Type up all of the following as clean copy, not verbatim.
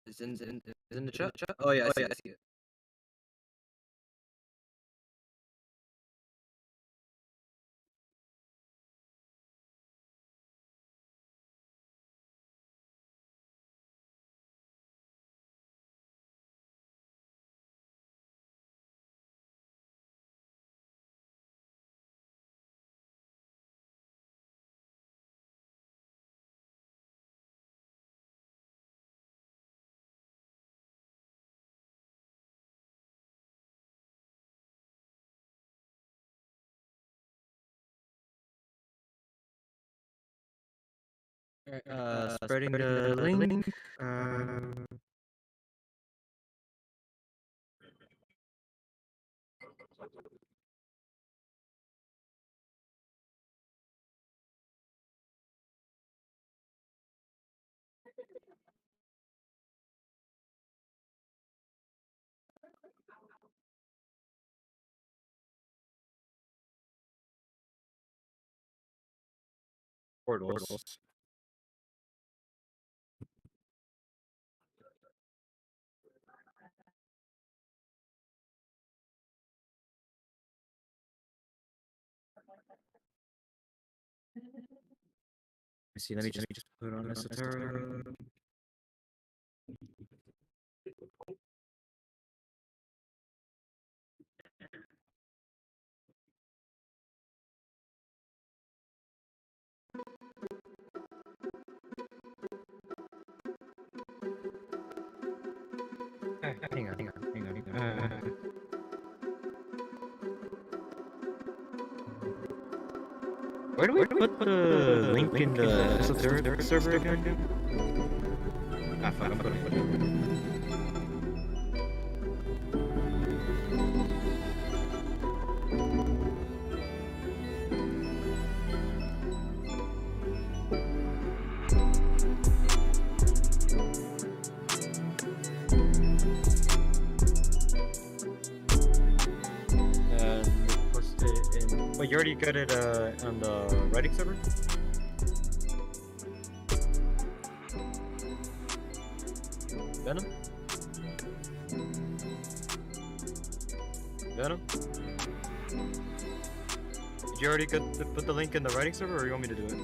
Is in the chat? Oh yeah, I see it. Spreading the link. Portals. See, let me just put on Esoteric. Hang on. Where do we put the link in the Esoteric server again? Ah, fuck, I'm putting it. Wait, you already got it on the writing server? Venom? Did you already put the link in the writing server, or you want me to do it?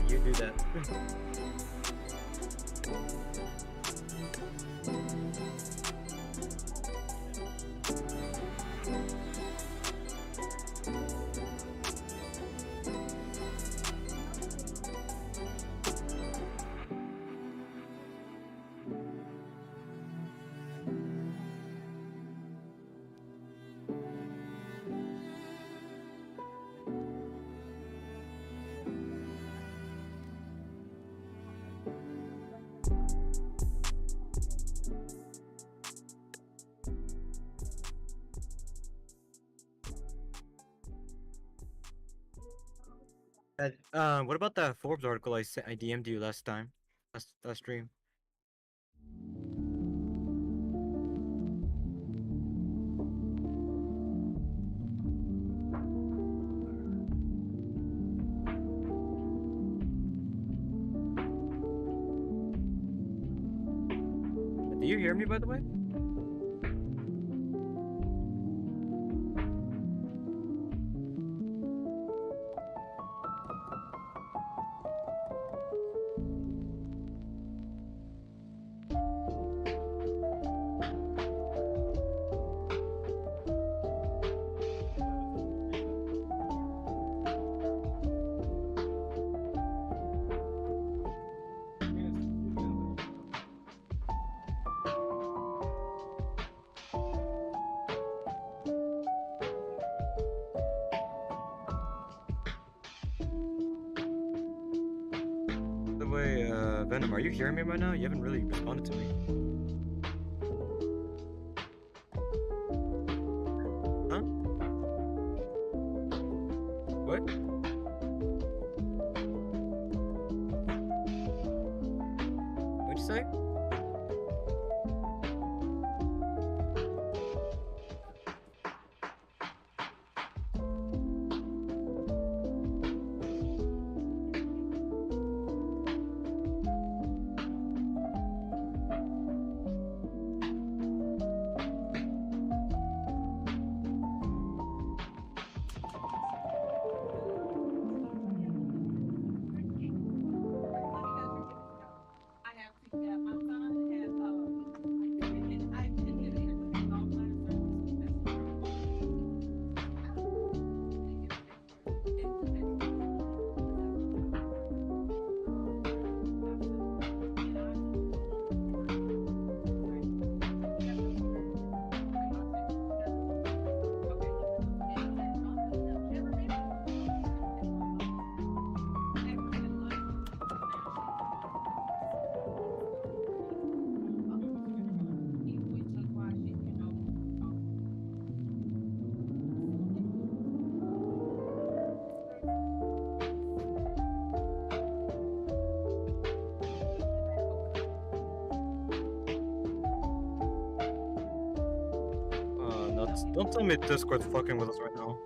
You do that. What about that Forbes article I DM'd you last time? Last stream? Do you hear me, by the way? By the way, Venom, are you hearing me right now? You haven't really responded to me. Huh? What? What'd you say? No, don't tell me Discord's fucking with us right now.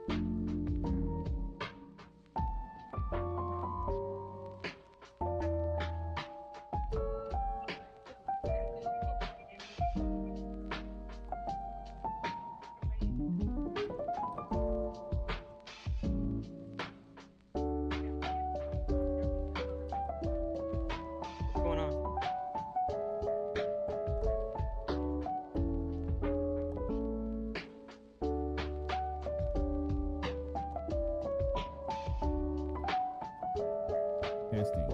What's going on? Testing.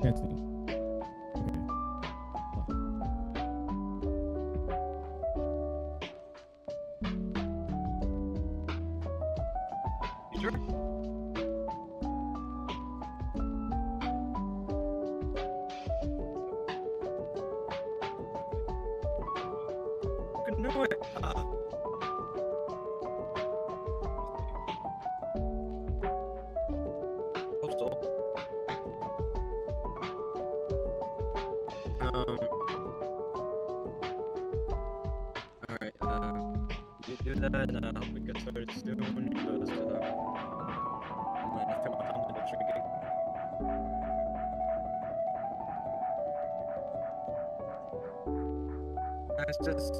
Testing. You sure? Fucking knew it. Hope so. Alright, you do that, and I hope we get started soon, because, I'm gonna have to my time to drinking. It's just...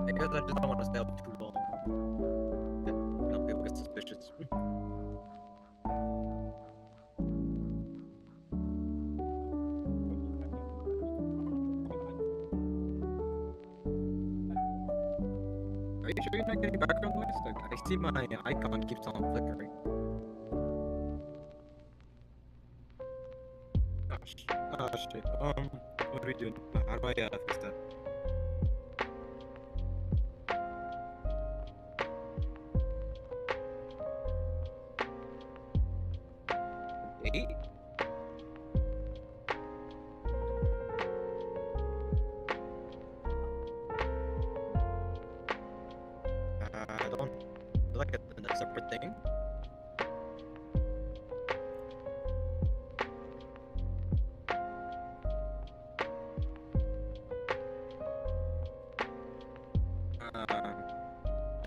I guess I just don't want to stay up too long. You know, people get suspicious. Are you sure you're not getting background noise? Like, I see my icon keeps on flickering. Oh shit. What do we do? How do I fix that? Date?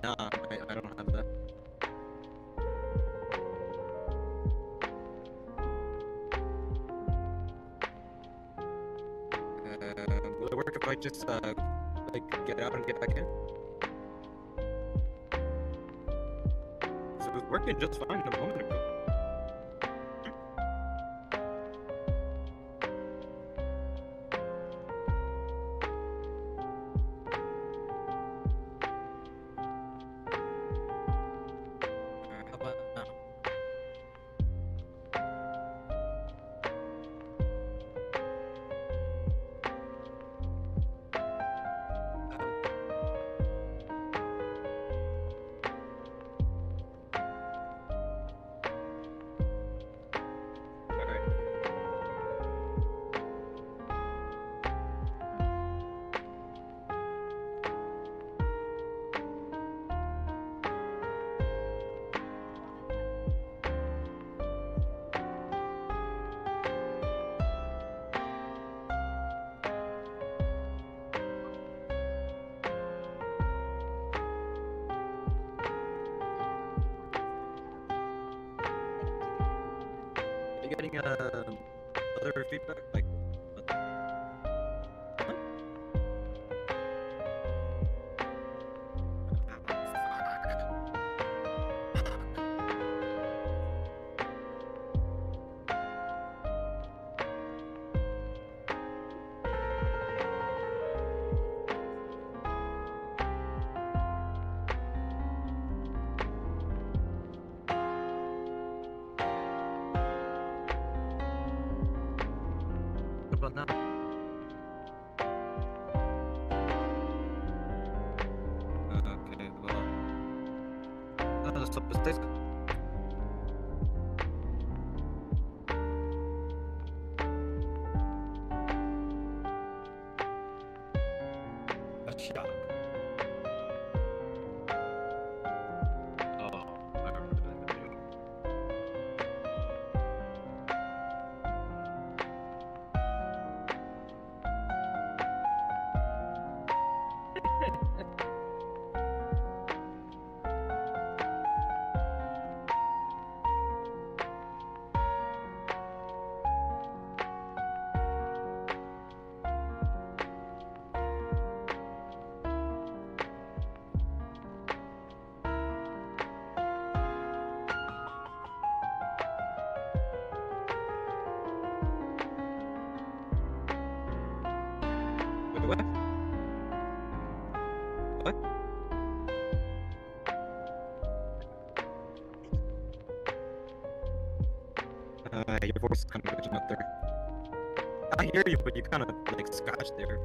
Nah, I don't have that. Will it work if I just like get out and get back in? 'Cause it was working just fine a moment ago. How about now? Alright. Are you getting other feedback? Like, what? What about now? Okay, well, let's stop the stage. A shock. Oh, I remember that video. Wait, what? What? Your voice is kind of glitching up there. I hear you, but you kind of like scotched there.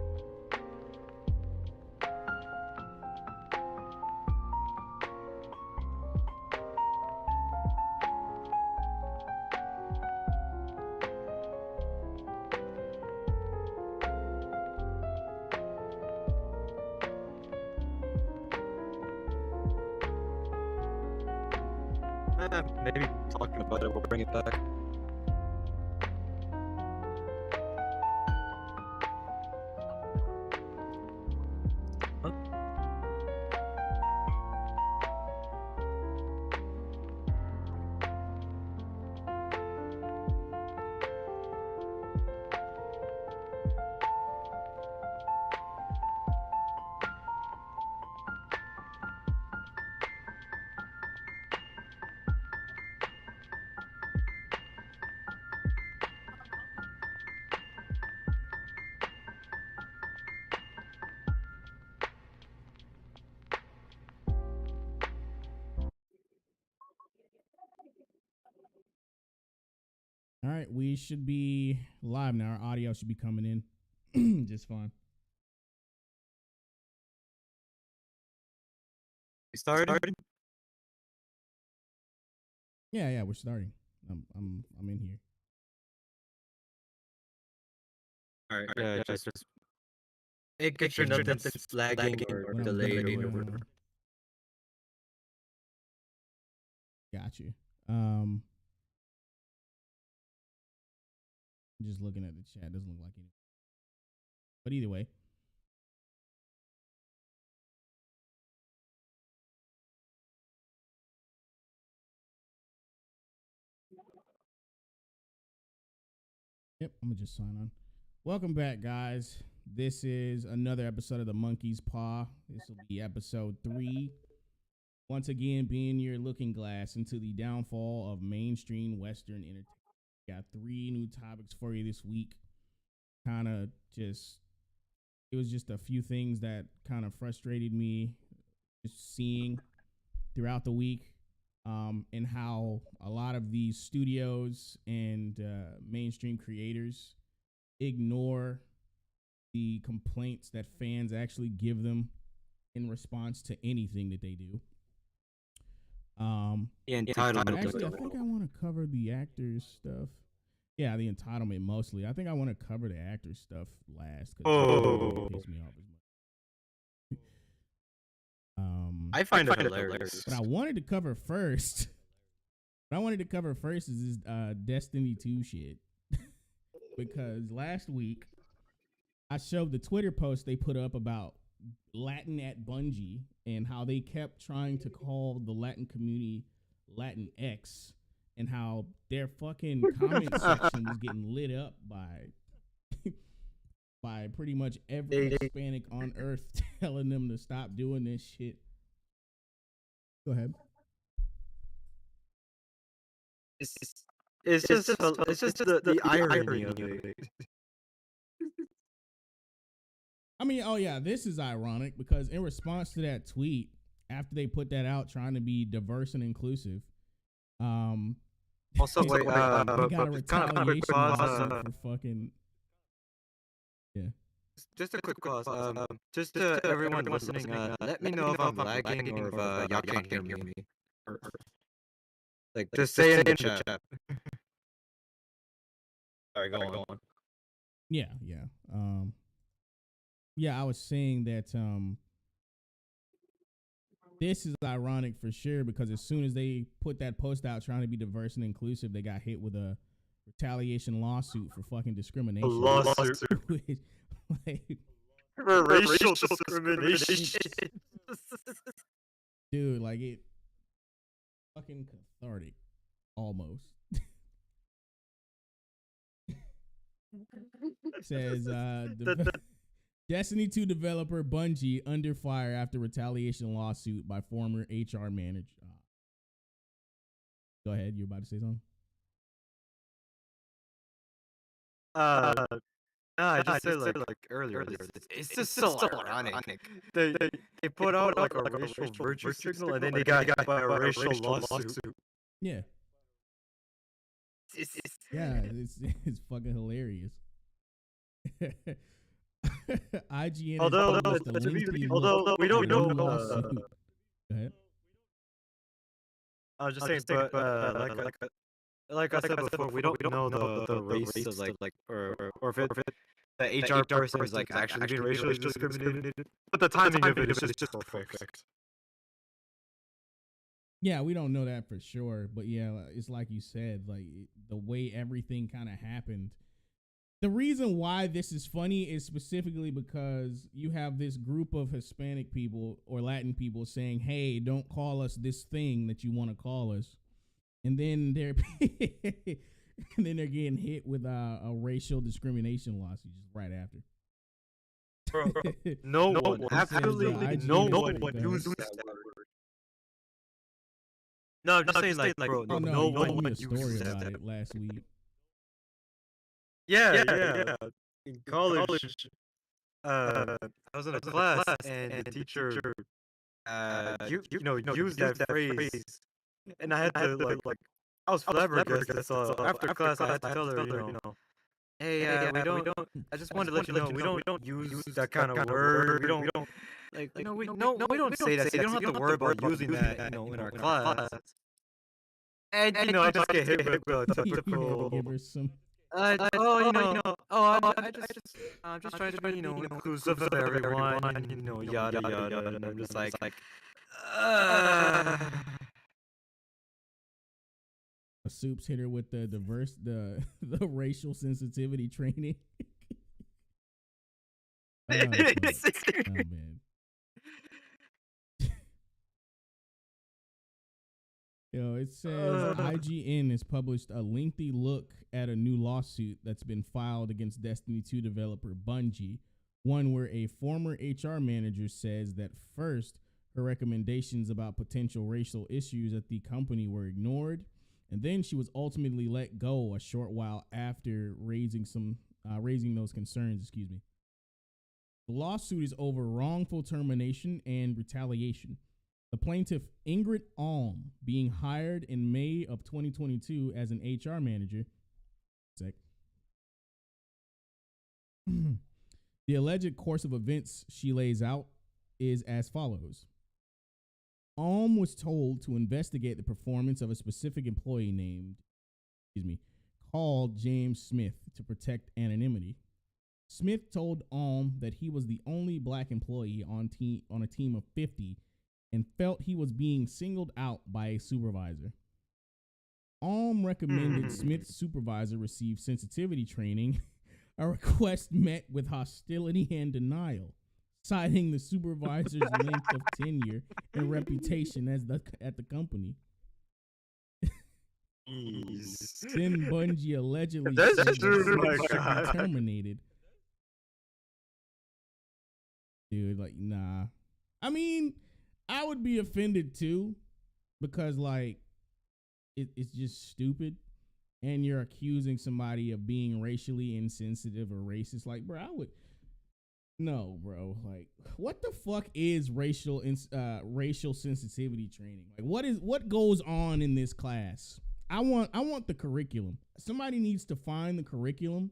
Maybe talking about it will bring it back. Huh? All right, we should be live now. Our audio should be coming in just fine. We started? Yeah, we're starting. I'm in here. Alright, yeah, just make sure nothing's lagging or When I'm delayed good, or whatever. Got you. Just looking at the chat doesn't look like anything. But either way, Yep, I'm gonna just sign on. Welcome back, guys. This is another episode of the Monkey's Paw. This will be episode 3. Once again, being your looking glass into the downfall of mainstream Western entertainment. Got 3 new topics for you this week. It was just a few things that kind of frustrated me just seeing throughout the week, and how a lot of these studios and mainstream creators ignore the complaints that fans actually give them in response to anything that they do. Entitlement. Actually, I think I want to cover the actors stuff. Yeah, the entitlement mostly. I think I want to cover the actors stuff last because it pisses me off as much. I find it hilarious. But I wanted to cover first. What I wanted to cover first is this Destiny 2 shit. Because last week I showed the Twitter post they put up about Latin at Bungie and how they kept trying to call the Latin community Latin X, and how their fucking comment section was getting lit up by pretty much every Hispanic on earth telling them to stop doing this shit. Go ahead. It's just the irony of it. I mean, oh yeah, this is ironic because in response to that tweet, after they put that out trying to be diverse and inclusive, Also, they got a retaliation lawsuit for fucking Just a quick pause. Just to everyone listening, let me know if I'm lagging or if y'all can't hear me. Like, just say it in the chat. Sorry, go on. Yeah. I was saying that this is ironic for sure because as soon as they put that post out trying to be diverse and inclusive, they got hit with a retaliation lawsuit for fucking discrimination. A lawsuit. Like, for racial discrimination. Dude, like it fucking cathartic almost. Says Destiny 2 developer Bungie under fire after retaliation lawsuit by former HR manager. Go ahead, you were about to say something? No, I just said like earlier. It's just so ironic. They put out like a racial virtue signal, and then they got hit by a racial lawsuit. Yeah. It's fucking hilarious. IGN although we don't know lawsuit. Go ahead. I was just saying, but like I said before, we don't know the race of like or if the HR person is like actually being racially discriminated. But the timing of it is just perfect. Yeah, we don't know that for sure, but yeah, it's like you said, like the way everything kind of happened. The reason why this is funny is specifically because you have this group of Hispanic people or Latin people saying, "Hey, don't call us this thing that you want to call us," and then they're getting hit with a racial discrimination lawsuit just right after. No one, absolutely no one uses that word. No, I'm just saying, like, bro, no one uses that it last week. Yeah. In college, I was in a class, and the teacher, used that phrase, and I had to like, I was flabbergasted. So after class, I had to tell her, hey, we don't. I just wanted to let you know we don't use that kind of word. We don't like, we don't say that. So you don't have to worry about using that, in our class. And I just get hit with typical. Give her some. I'm just trying to be, inclusive of everyone, yada yada, and I'm just like, Soups hit her with the racial sensitivity training. Oh man. It says IGN has published a lengthy look at a new lawsuit that's been filed against Destiny 2 developer Bungie, one where a former HR manager says that first, her recommendations about potential racial issues at the company were ignored, and then she was ultimately let go a short while after raising those concerns. The lawsuit is over wrongful termination and retaliation. The plaintiff, Ingrid Alm, being hired in May of 2022 as an HR manager. The alleged course of events she lays out is as follows. Alm was told to investigate the performance of a specific employee called James Smith to protect anonymity. Smith told Alm that he was the only black employee on a team of 50 and felt he was being singled out by a supervisor. Alm recommended Smith's supervisor receive sensitivity training, a request met with hostility and denial, citing the supervisor's length of tenure and reputation at the company. Then Bungie allegedly said that Smith should be terminated. Dude, like, nah. I mean, I would be offended too, because like it's just stupid, and you're accusing somebody of being racially insensitive or racist. Like, bro, no, bro. Like, what the fuck is racial sensitivity training? Like, what goes on in this class? I want the curriculum. Somebody needs to find the curriculum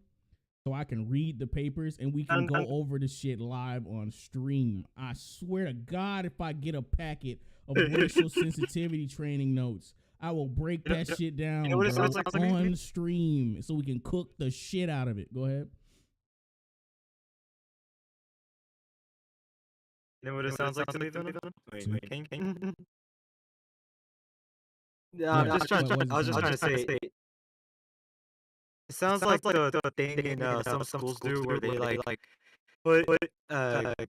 so I can read the papers and we can go over the shit live on stream. I swear to God, if I get a packet of racial sensitivity training notes, I will break that shit down, bro, on stream so we can cook the shit out of it. Go ahead. You know what it sounds like to me, Venom? Wait. Yeah, I was just trying to say. It sounds like the thing in some schools do where they put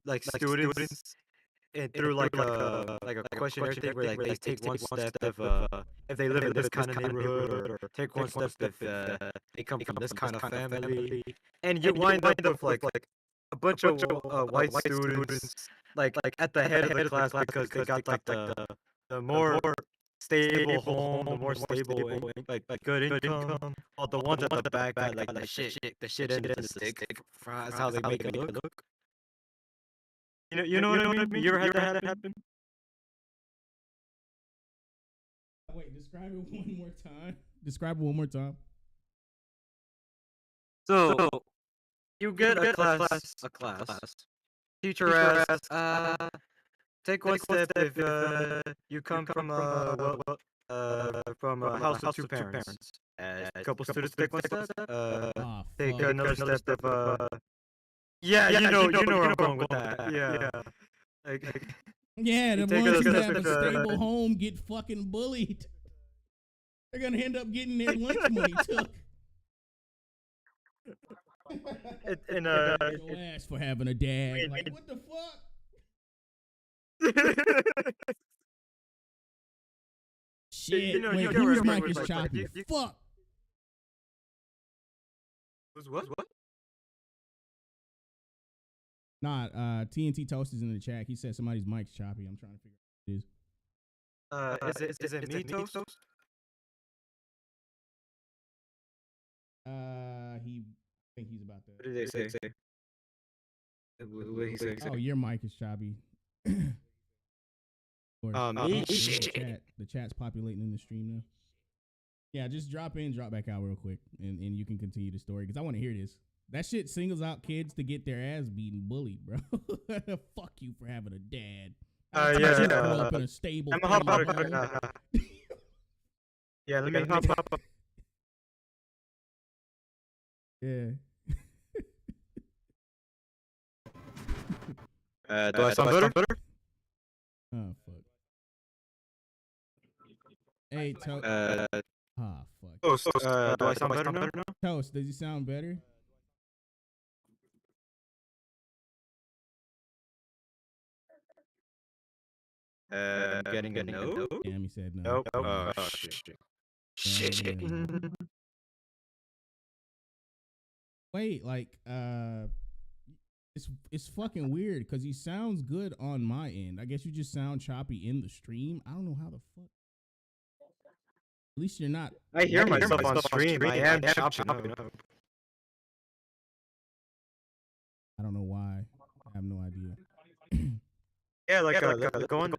like students and through like a questionnaire thing where like they take one step if they live in this kind of neighborhood, or take one step if they come from this kind of family, and you wind up with like a bunch of white students like at the head of the class because they got like the more stable home, the more stable like good income, while the ones at the back got like the shit end of the stick. That's how they make it look. You know what I mean? You ever had that happen? Wait, describe it one more time. Describe it one more time. So you get a class. Teacher asks, take one step if you come from a house with two parents. A couple students take one step. Take another step if yeah, you know where I'm going with that. Yeah. Yeah, the ones who have a stable home get fucking bullied. They're gonna end up getting their lunch money took. Your ass for having a dad. Like, what the fuck? Shit. Wait, whose mic is choppy? Fuck. What? Nah, TNT Toast is in the chat. He said somebody's mic's choppy. I'm trying to figure out what it is. Is it me, Toast? I think he's about to. What did they say? What did he say? Oh, your mic is choppy. Me? The chat's populating in the stream now. Yeah, just drop in, drop back out real quick, and you can continue the story, because I want to hear this. That shit singles out kids to get their ass beaten, bullied, bro. Fuck you for having a dad. Yeah. Grow up in a stable. I'm hop out. Yeah, let me hop up. Yeah. Do I sound better? Oh fuck. Hey, Toast. Fuck. Toast. Do I sound better now? Toast, does he sound better? Getting a no? Damn, he said no. Nope. Oh, shit. Shit. Yeah, wait, like, it's fucking weird because he sounds good on my end. I guess you just sound choppy in the stream. I don't know how the fuck. At least you're not. I hear myself on stream. I am chopping up. I don't know why. I have no idea. Yeah, go on the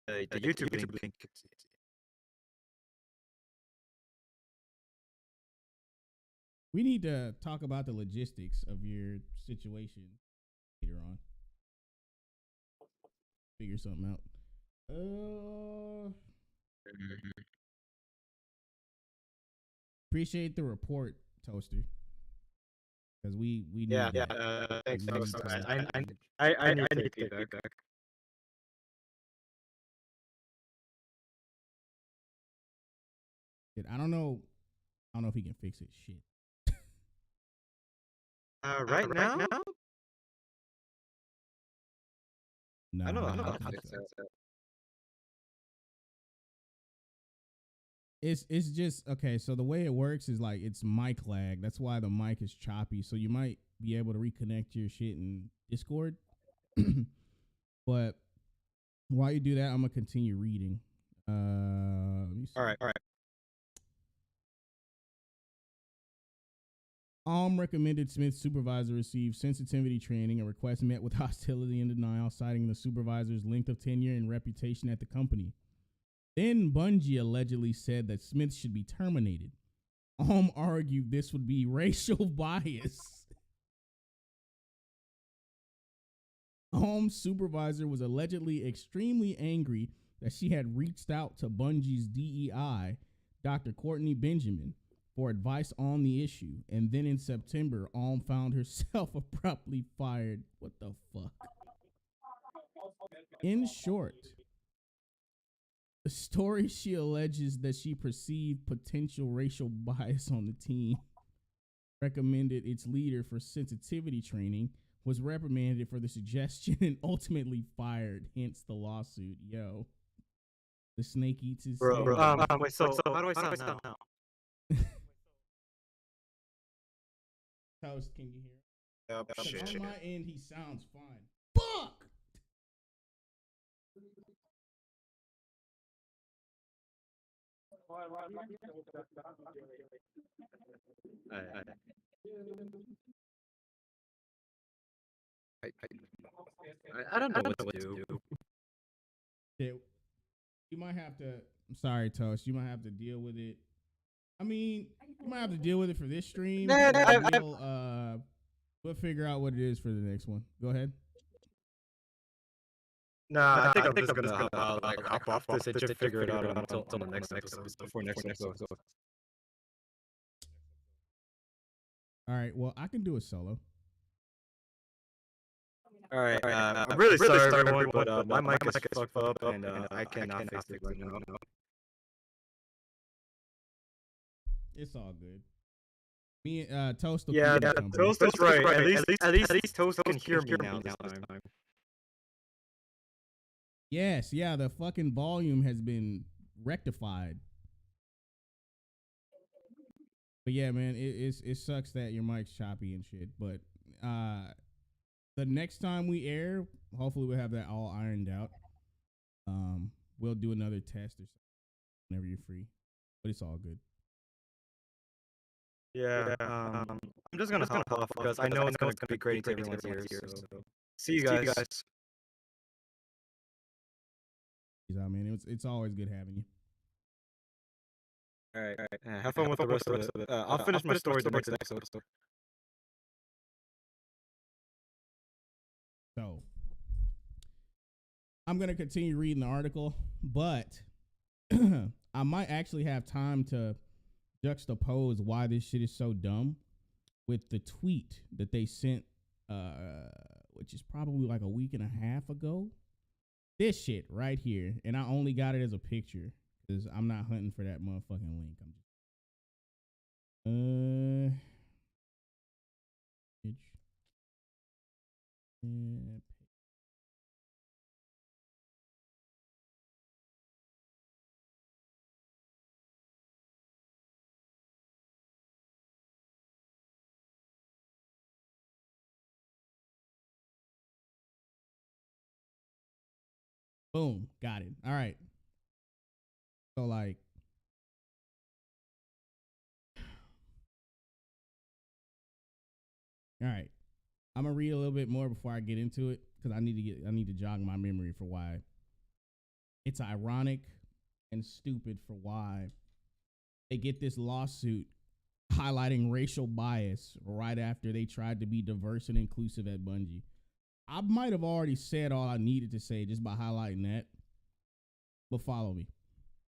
YouTube link. We need to talk about the logistics of your situation later on. Figure something out. Appreciate the report, Toaster. Because we need that. Thanks, Toaster. I need to take feedback. I don't know if he can fix it. Shit. Right now? No, I don't know I how don't to think fix so. that. It's just okay. So the way it works is like it's mic lag. That's why the mic is choppy. So you might be able to reconnect your shit in Discord. But while you do that, I'm gonna continue reading. Let me see. All right. Recommended Smith's supervisor receive sensitivity training. A request met with hostility and denial, citing the supervisor's length of tenure and reputation at the company. Then Bungie allegedly said that Smith should be terminated. Argued this would be racial bias. Supervisor was allegedly extremely angry that she had reached out to Bungie's DEI, Dr. Courtney Benjamin, for advice on the issue, and then in September, found herself abruptly fired. What the fuck? In short, the story, she alleges that she perceived potential racial bias on the team, recommended its leader for sensitivity training, was reprimanded for the suggestion, and ultimately fired, hence the lawsuit. Yo. The snake eats his Bro, wait, so how do I sound now? Toast, can you hear? Yep, shit. On my end, he sounds fine. Fuck! I don't know what to do. Yeah, you might have to. I'm sorry, Toast. You might have to deal with it. I mean, you might have to deal with it for this stream. We'll figure out what it is for the next one. Go ahead. Nah, I think I'm just gonna hop off this and just figure it out until the next episode. Before next episode. All right. Well, I can do a solo. All right. I'm really sorry, everyone, but my mic is fucked up and I cannot fix it right now. It's all good. Me, Toast. Toast is right. At least Toast can hear me now this time. Yes, yeah. The fucking volume has been rectified. But yeah, man, it sucks that your mic's choppy and shit. But the next time we air, hopefully we'll have that all ironed out. We'll do another test or something whenever you're free. But it's all good. Yeah. I'm just gonna hop off because I know it's gonna be great to everyone's ears. So. See you guys. I mean, it's always good having you. All right. Have fun with the rest of it. I'll finish my story the next episode. So, I'm going to continue reading the article, but I might actually have time to juxtapose why this shit is so dumb with the tweet that they sent, which is probably like a week and a half ago. This shit right here, and I only got it as a picture because I'm not hunting for that motherfucking link. I'm just Boom, got it. All right. So like, all right. I'm gonna read a little bit more before I get into it because I need to jog my memory for why it's ironic and stupid for why they get this lawsuit highlighting racial bias right after they tried to be diverse and inclusive at Bungie. I might have already said all I needed to say just by highlighting that, but follow me.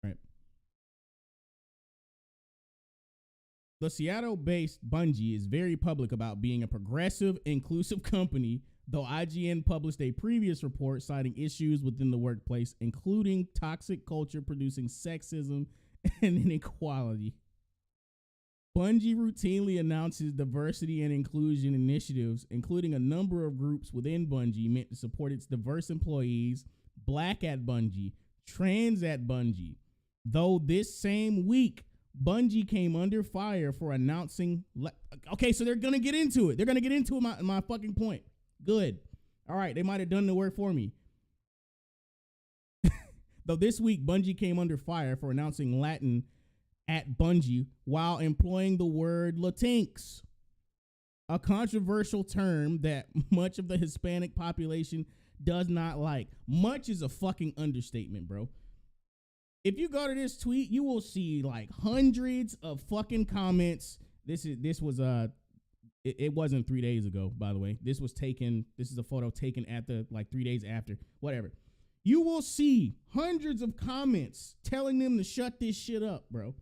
All right. The Seattle-based Bungie is very public about being a progressive, inclusive company, though IGN published a previous report citing issues within the workplace, including toxic culture producing sexism and inequality. Bungie routinely announces diversity and inclusion initiatives, including a number of groups within Bungie meant to support its diverse employees, Black at Bungie, trans at Bungie. Though this same week, Bungie came under fire for announcing... Okay, so they're going to get into it. They're going to get into my fucking point. Good. All right, they might have done the work for me. Though this week, Bungie came under fire for announcing Latin at Bungie while employing the word Latinx, a controversial term that much of the Hispanic population does not like. Much is a fucking understatement, bro. If you go to this tweet, you will see like hundreds of fucking comments. It wasn't 3 days ago, by the way. This is a photo taken at the 3 days after, whatever. You will see hundreds of comments telling them to shut this shit up, bro.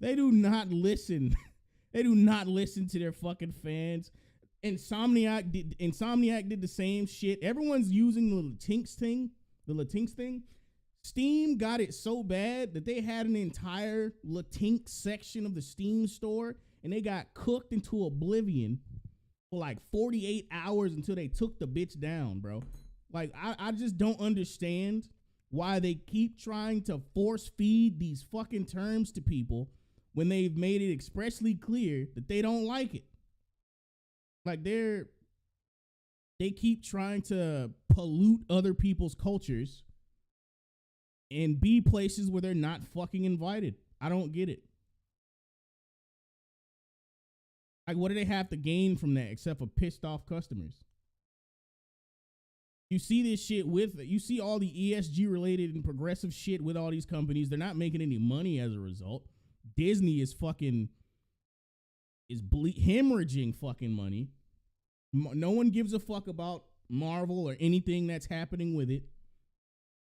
They do not listen. They do not listen to their fucking fans. Insomniac did the same shit. Everyone's using the Latinx thing. Steam got it so bad that they had an entire Latinx section of the Steam store, and they got cooked into oblivion for like 48 hours until they took the bitch down, bro. Like, I just don't understand why they keep trying to force feed these fucking terms to people when they've made it expressly clear that they don't like it. Like, they keep trying to pollute other people's cultures and be places where they're not fucking invited. I don't get it. Like, what do they have to gain from that except for pissed off customers? You see this shit you see all the ESG related and progressive shit with all these companies. They're not making any money as a result. Disney is hemorrhaging fucking money. No one gives a fuck about Marvel or anything that's happening with it.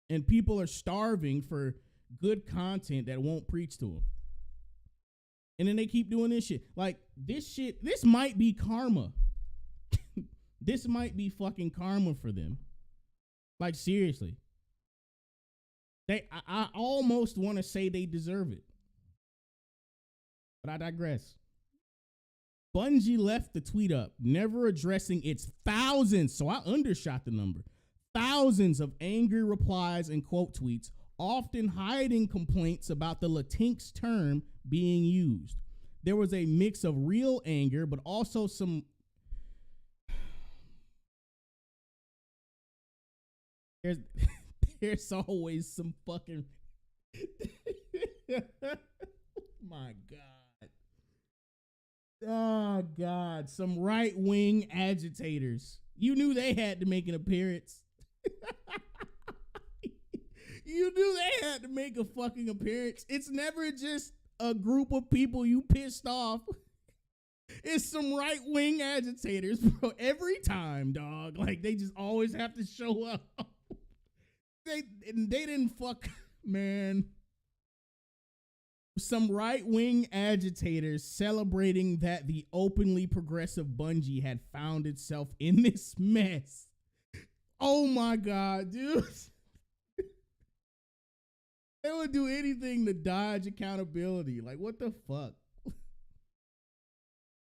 And people are starving for good content that won't preach to them. And then they keep doing this shit. Like, this might be karma. This might be fucking karma for them. Like, seriously. I almost want to say they deserve it. But I digress. Bungie left the tweet up, never addressing its thousands, so I undershot the number, thousands of angry replies and quote tweets, often hiding complaints about the Latinx term being used. There was a mix of real anger, but also some... There's always some fucking... My God. Oh, God. Some right-wing agitators. You knew they had to make an appearance. You knew they had to make a fucking appearance. It's never just a group of people you pissed off. It's some right-wing agitators, bro. Every time, dog. Like, they just always have to show up. They didn't fuck, man. Some right-wing agitators celebrating that the openly progressive Bungie had found itself in this mess. Oh my God, dude. They would do anything to dodge accountability. Like, what the fuck?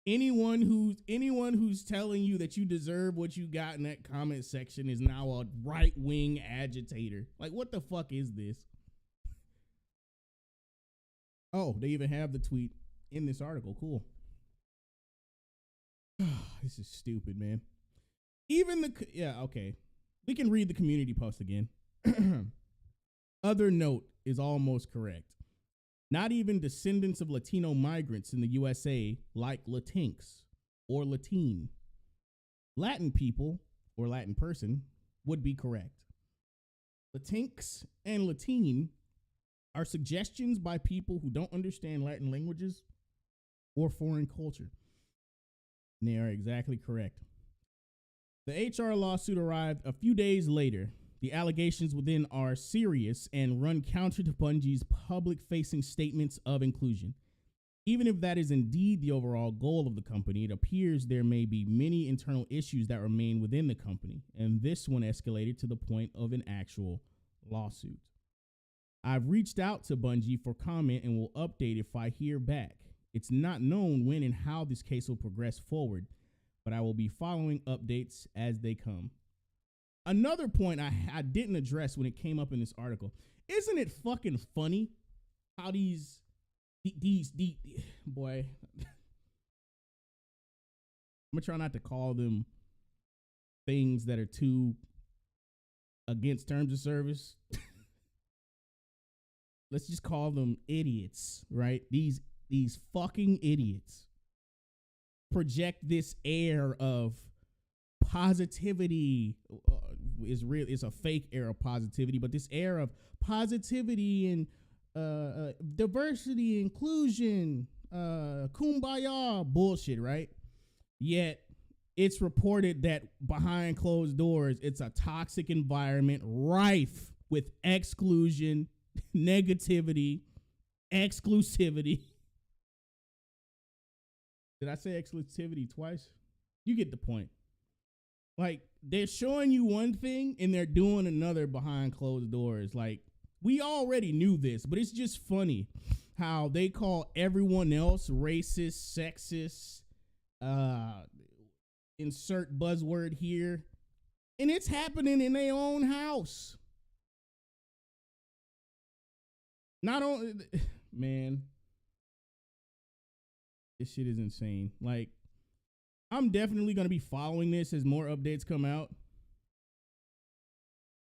Anyone who's telling you that you deserve what you got in that comment section is now a right-wing agitator. Like, what the fuck is this? Oh, they even have the tweet in this article. Cool. This is stupid, man. Okay. We can read the community post again. Other note is almost correct. Not even descendants of Latino migrants in the USA like Latinx or Latine. Latin people or Latin person would be correct. Latinx and Latine are suggestions by people who don't understand Latin languages or foreign culture. And they are exactly correct. The HR lawsuit arrived a few days later. The allegations within are serious and run counter to Bungie's public-facing statements of inclusion. Even if that is indeed the overall goal of the company, it appears there may be many internal issues that remain within the company, and this one escalated to the point of an actual lawsuit. I've reached out to Bungie for comment and will update if I hear back. It's not known when and how this case will progress forward, but I will be following updates as they come. Another point I didn't address when it came up in this article. Isn't it fucking funny how these boy, I'm gonna try not to call them things that are too against terms of service. Let's just call them idiots, right? These fucking idiots project this air of positivity. Is real. It's a fake air of positivity, but this air of positivity and diversity, inclusion, kumbaya bullshit, right? Yet it's reported that behind closed doors, it's a toxic environment rife with exclusion, negativity, exclusivity. Did I say exclusivity twice? You get the point. Like, they're showing you one thing and they're doing another behind closed doors. Like, we already knew this, but it's just funny how they call everyone else racist, sexist, insert buzzword here, and it's happening in their own house. Not only, man, this shit is insane. Like, I'm definitely going to be following this as more updates come out.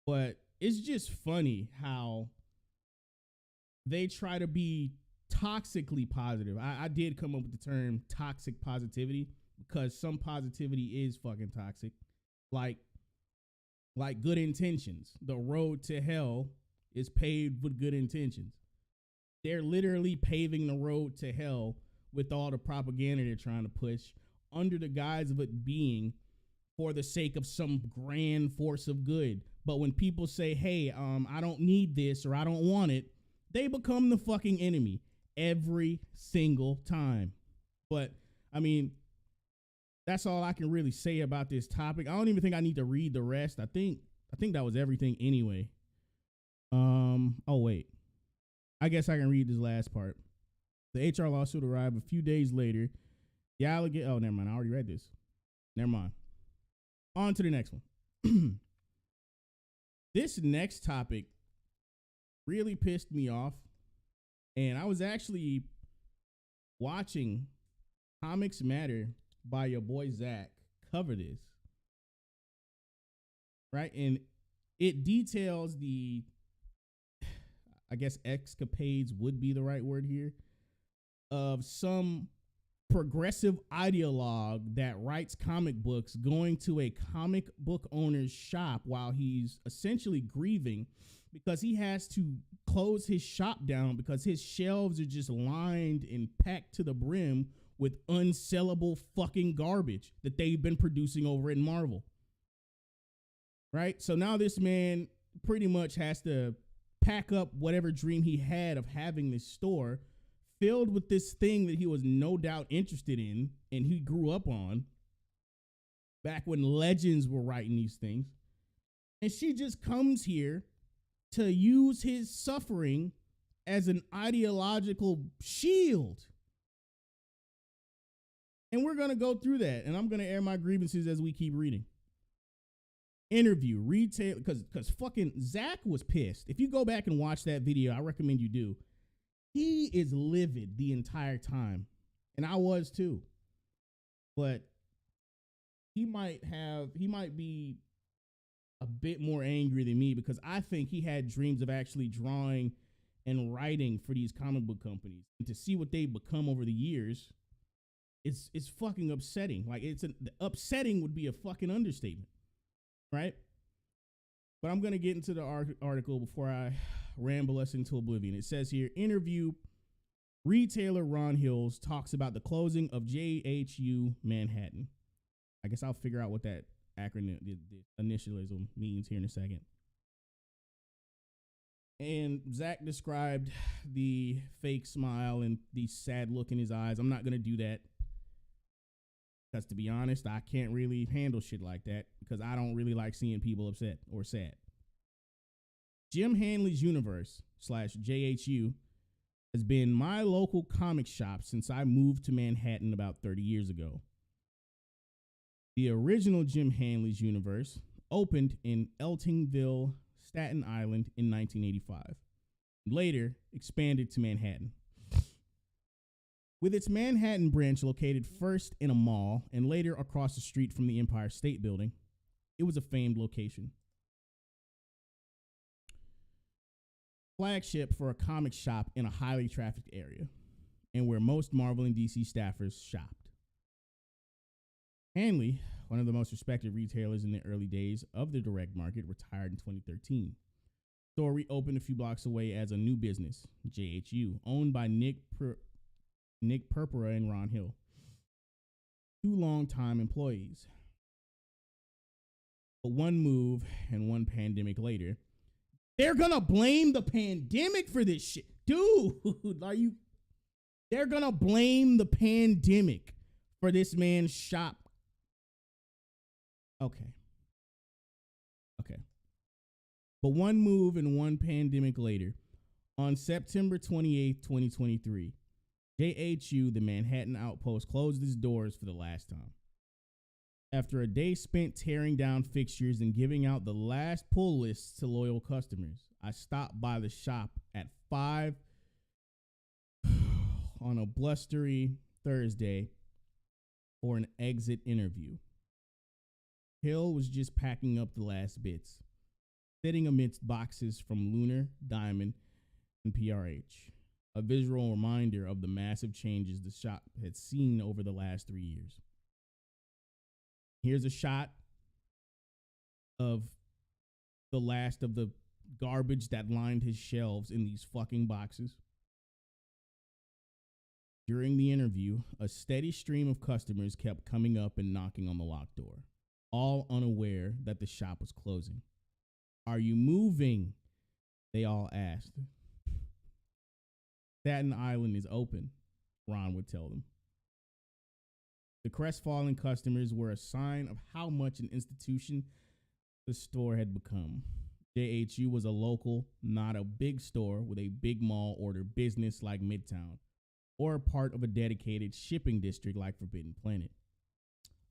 But it's just funny how they try to be toxically positive. I did come up with the term toxic positivity because some positivity is fucking toxic. Like good intentions. The road to hell is paved with good intentions. They're literally paving the road to hell with all the propaganda they're trying to push, under the guise of it being for the sake of some grand force of good. But when people say, hey, I don't need this or I don't want it, they become the fucking enemy every single time. But, I mean, that's all I can really say about this topic. I don't even think I need to read the rest. I think that was everything anyway. Oh, wait. I guess I can read this last part. The HR lawsuit arrived a few days later. The alligator. Oh, never mind. I already read this. Never mind. On to the next one. This next topic really pissed me off. And I was actually watching Comics Matter by your boy Zach cover this. Right? And it details the, I guess, escapades would be the right word here, of some progressive ideologue that writes comic books going to a comic book owner's shop while he's essentially grieving because he has to close his shop down because his shelves are just lined and packed to the brim with unsellable fucking garbage that they've been producing over in Marvel. Right? So now this man pretty much has to pack up whatever dream he had of having this store filled with this thing that he was no doubt interested in and he grew up on back when legends were writing these things. And she just comes here to use his suffering as an ideological shield. And we're going to go through that, and I'm going to air my grievances as we keep reading. Interview, retail, because fucking Zach was pissed. If you go back and watch that video, I recommend you do. He is livid the entire time, and I was too. But he might be a bit more angry than me because I think he had dreams of actually drawing and writing for these comic book companies. And to see what they've become over the years, it's fucking upsetting. Like, upsetting would be a fucking understatement, right? But I'm going to get into the article before I ramble us into oblivion. It says here, interview retailer Ron Hills talks about the closing of JHU Manhattan. I guess I'll figure out what that acronym, the initialism means here in a second. And Zach described the fake smile and the sad look in his eyes. I'm not going to do that because, to be honest, I can't really handle shit like that because I don't really like seeing people upset or sad. Jim Hanley's Universe / JHU has been my local comic shop since I moved to Manhattan about 30 years ago. The original Jim Hanley's Universe opened in Eltingville, Staten Island in 1985, later expanded to Manhattan. With its Manhattan branch located first in a mall and later across the street from the Empire State Building, it was a famed location. Flagship for a comic shop in a highly trafficked area, and where most Marvel and DC staffers shopped. Hanley, one of the most respected retailers in the early days of the direct market, retired in 2013. Store reopened a few blocks away as a new business, JHU, owned by Nick Purpura and Ron Hill, two longtime employees. But one move and one pandemic later, they're gonna blame the pandemic for this shit. Dude, they're gonna blame the pandemic for this man's shop. Okay. But one move and one pandemic later, on September 28th, 2023, JHU, the Manhattan outpost, closed its doors for the last time. After a day spent tearing down fixtures and giving out the last pull lists to loyal customers, I stopped by the shop at 5 on a blustery Thursday for an exit interview. Hill was just packing up the last bits, sitting amidst boxes from Lunar, Diamond, and PRH, a visual reminder of the massive changes the shop had seen over the last 3 years. Here's a shot of the last of the garbage that lined his shelves in these fucking boxes. During the interview, a steady stream of customers kept coming up and knocking on the locked door, all unaware that the shop was closing. "Are you moving?" they all asked. "Staten Island is open," Ron would tell them. The crestfallen customers were a sign of how much an institution the store had become. JHU was a local, not a big store with a big mall order business like Midtown, or a part of a dedicated shipping district like Forbidden Planet.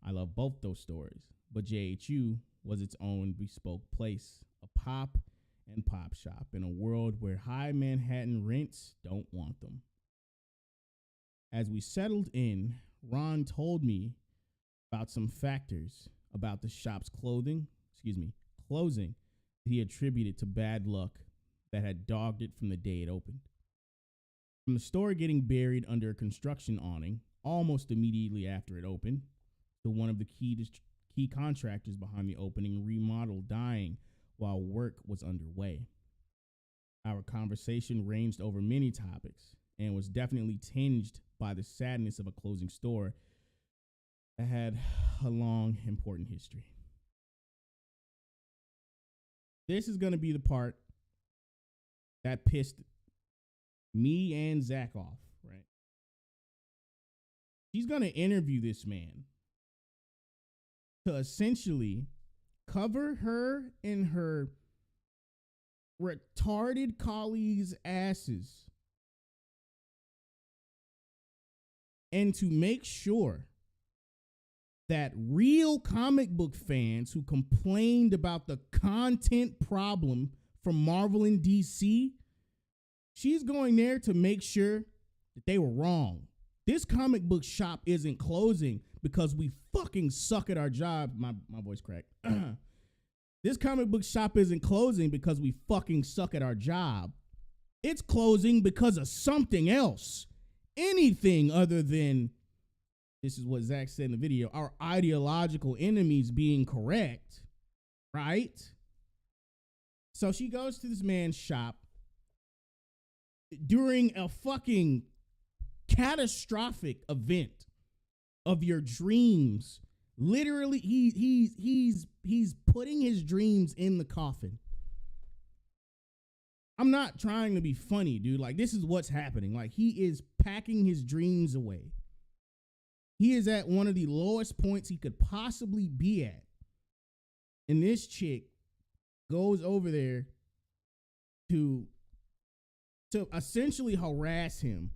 I love both those stores, but JHU was its own bespoke place, a pop and pop shop in a world where high Manhattan rents don't want them. As we settled in, Ron told me about some factors about the shop's closing he attributed to bad luck that had dogged it from the day it opened. From the store getting buried under a construction awning almost immediately after it opened, to one of the key contractors behind the opening remodel dying while work was underway. Our conversation ranged over many topics and was definitely tinged by the sadness of a closing store that had a long, important history. This is going to be the part that pissed me and Zach off, right? She's going to interview this man to essentially cover her and her retarded colleagues' asses and to make sure that real comic book fans who complained about the content problem from Marvel and DC, she's going there to make sure that they were wrong. This comic book shop isn't closing because we fucking suck at our job. My voice cracked. This comic book shop isn't closing because we fucking suck at our job. It's closing because of something else. Anything other than, this is what Zach said in the video, our ideological enemies being correct, right? So she goes to this man's shop during a fucking catastrophic event of your dreams. Literally, he's putting his dreams in the coffin. I'm not trying to be funny, dude. Like, this is what's happening. Like, he is packing his dreams away. He is at one of the lowest points he could possibly be at. And this chick goes over there to essentially harass him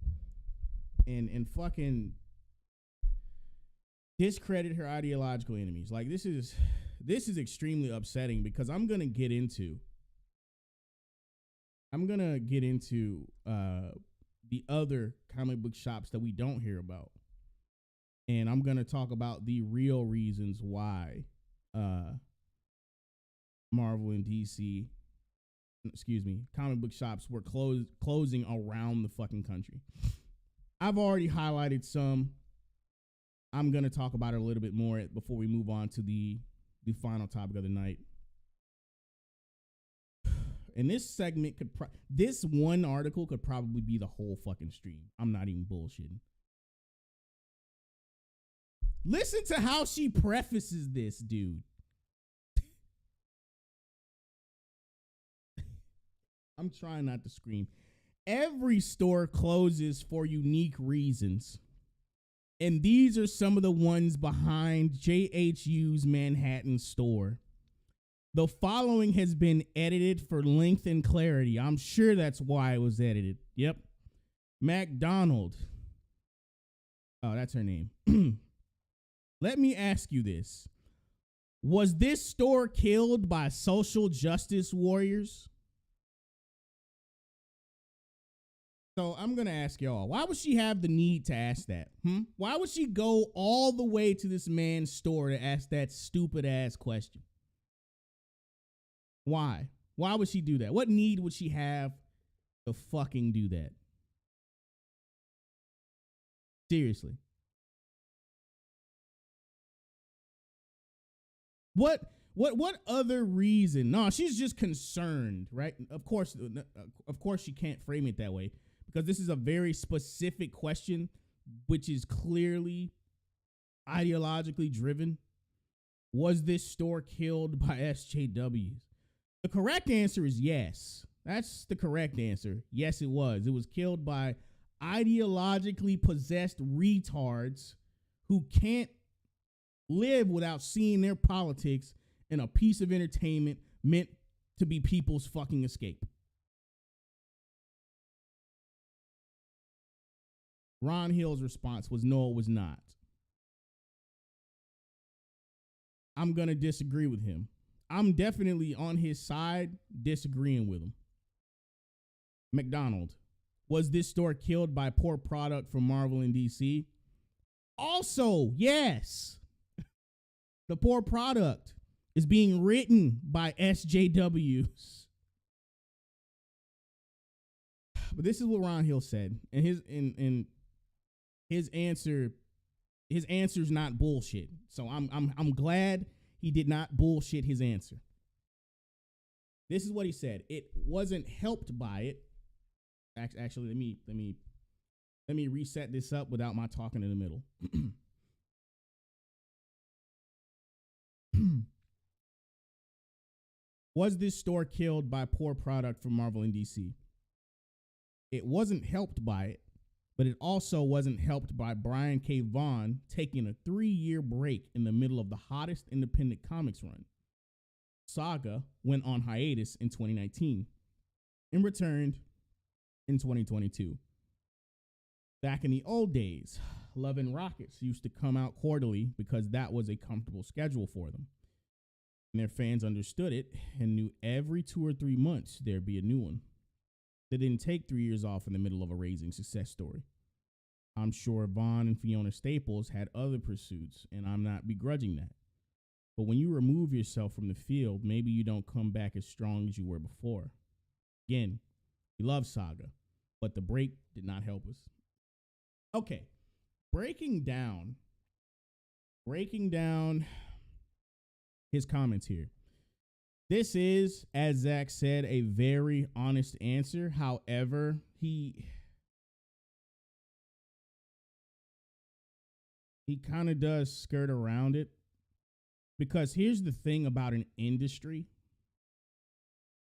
and fucking discredit her ideological enemies. Like, this is extremely upsetting because I'm gonna get into the other comic book shops that we don't hear about. And I'm going to talk about the real reasons why Marvel and DC, comic book shops were closing around the fucking country. I've already highlighted some. I'm going to talk about it a little bit more before we move on to the final topic of the night. And this segment this one article could probably be the whole fucking stream. I'm not even bullshitting. Listen to how she prefaces this, dude. I'm trying not to scream. Every store closes for unique reasons. And these are some of the ones behind JHU's Manhattan store. The following has been edited for length and clarity. I'm sure that's why it was edited. Yep. McDonald. Oh, that's her name. Let me ask you this. Was this store killed by social justice warriors? So I'm going to ask y'all, why would she have the need to ask that? Why would she go all the way to this man's store to ask that stupid ass question? Why? Why would she do that? What need would she have to fucking do that? Seriously. What other reason? No, she's just concerned, right? Of course she can't frame it that way because this is a very specific question, which is clearly ideologically driven. Was this store killed by SJWs? The correct answer is yes. That's the correct answer. Yes, it was. It was killed by ideologically possessed retards who can't live without seeing their politics in a piece of entertainment meant to be people's fucking escape. Ron Hill's response was no, it was not. I'm going to disagree with him. I'm definitely on his side disagreeing with him. McDonald. Was this store killed by poor product from Marvel and DC? Also, yes. The poor product is being written by SJWs. But this is what Ron Hill said, and his answer's not bullshit. So I'm glad he did not bullshit his answer. This is what he said. It wasn't helped by it. Actually, let me reset this up without my talking in the middle. Was this store killed by poor product from Marvel and DC? It wasn't helped by it, but it also wasn't helped by Brian K. Vaughan taking a 3-year break in the middle of the hottest independent comics run. Saga went on hiatus in 2019 and returned in 2022. Back in the old days, Love and Rockets used to come out quarterly because that was a comfortable schedule for them. And their fans understood it and knew every 2 or 3 months there'd be a new one. They didn't take 3 years off in the middle of a raising success story. I'm sure Vaughn and Fiona Staples had other pursuits, and I'm not begrudging that. But when you remove yourself from the field, maybe you don't come back as strong as you were before. Again, we love Saga, but the break did not help us. Okay, breaking down his comments here. This is, as Zach said, a very honest answer. However, he kind of does skirt around it, because here's the thing about an industry.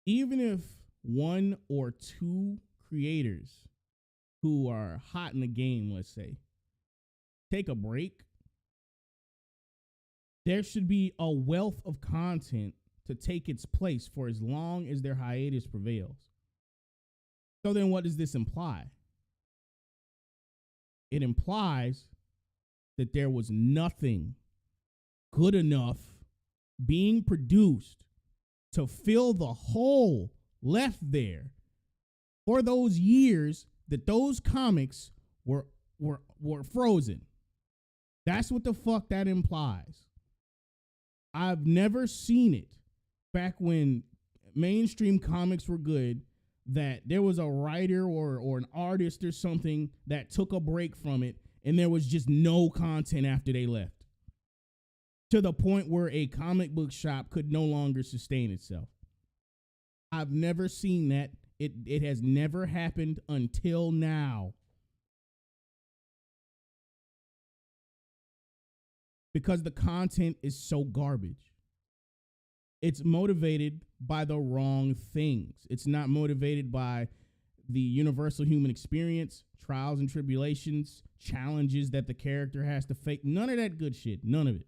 Even if one or two creators who are hot in the game, let's say, take a break, there should be a wealth of content to take its place for as long as their hiatus prevails. So then what does this imply? It implies that there was nothing good enough being produced to fill the hole left there for those years that those comics were frozen. That's what the fuck that implies. I've never seen it back when mainstream comics were good, that there was a writer or an artist or something that took a break from it and there was just no content after they left, to the point where a comic book shop could no longer sustain itself. I've never seen that. It has never happened until now. Because the content is so garbage. It's motivated by the wrong things. It's not motivated by the universal human experience, trials and tribulations, challenges that the character has to face. None of that good shit. None of it.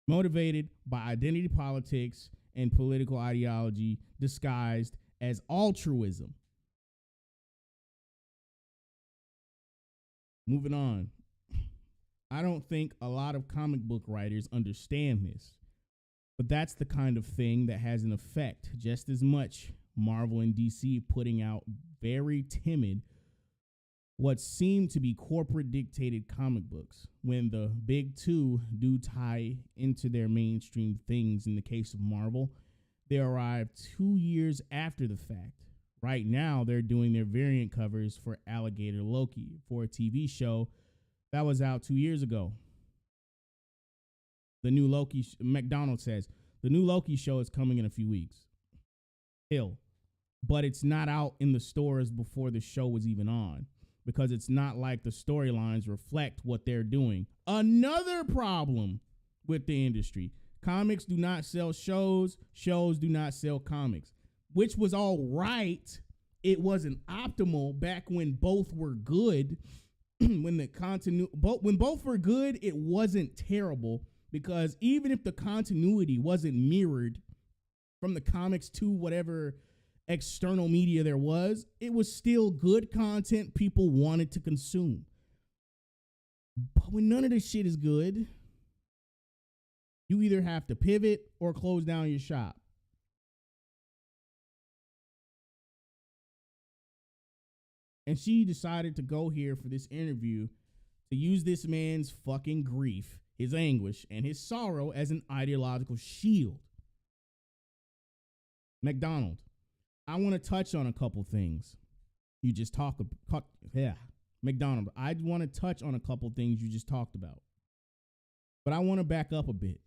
Motivated by identity politics and political ideology disguised as altruism. Moving on. I don't think a lot of comic book writers understand this, but that's the kind of thing that has an effect just as much. Marvel and DC putting out very timid, what seem to be corporate dictated comic books, when the big two do tie into their mainstream things. In the case of Marvel, they arrive 2 years after the fact. Right now, they're doing their variant covers for Alligator Loki, for a TV show that was out 2 years ago. The new Loki, McDonald says, the new Loki show is coming in a few weeks. But it's not out in the stores before the show was even on, because it's not like the storylines reflect what they're doing. Another problem with the industry. Comics do not sell shows. Shows do not sell comics, which was all right. It wasn't optimal back when both were good. When both were good, it wasn't terrible, because even if the continuity wasn't mirrored from the comics to whatever external media there was, it was still good content people wanted to consume. But when none of this shit is good, you either have to pivot or close down your shop. And she decided to go here for this interview to use this man's fucking grief, his anguish, and his sorrow as an ideological shield. McDonald, I want to touch on a couple things you just talked about. McDonald, I want to touch on a couple things you just talked about. But I want to back up a bit.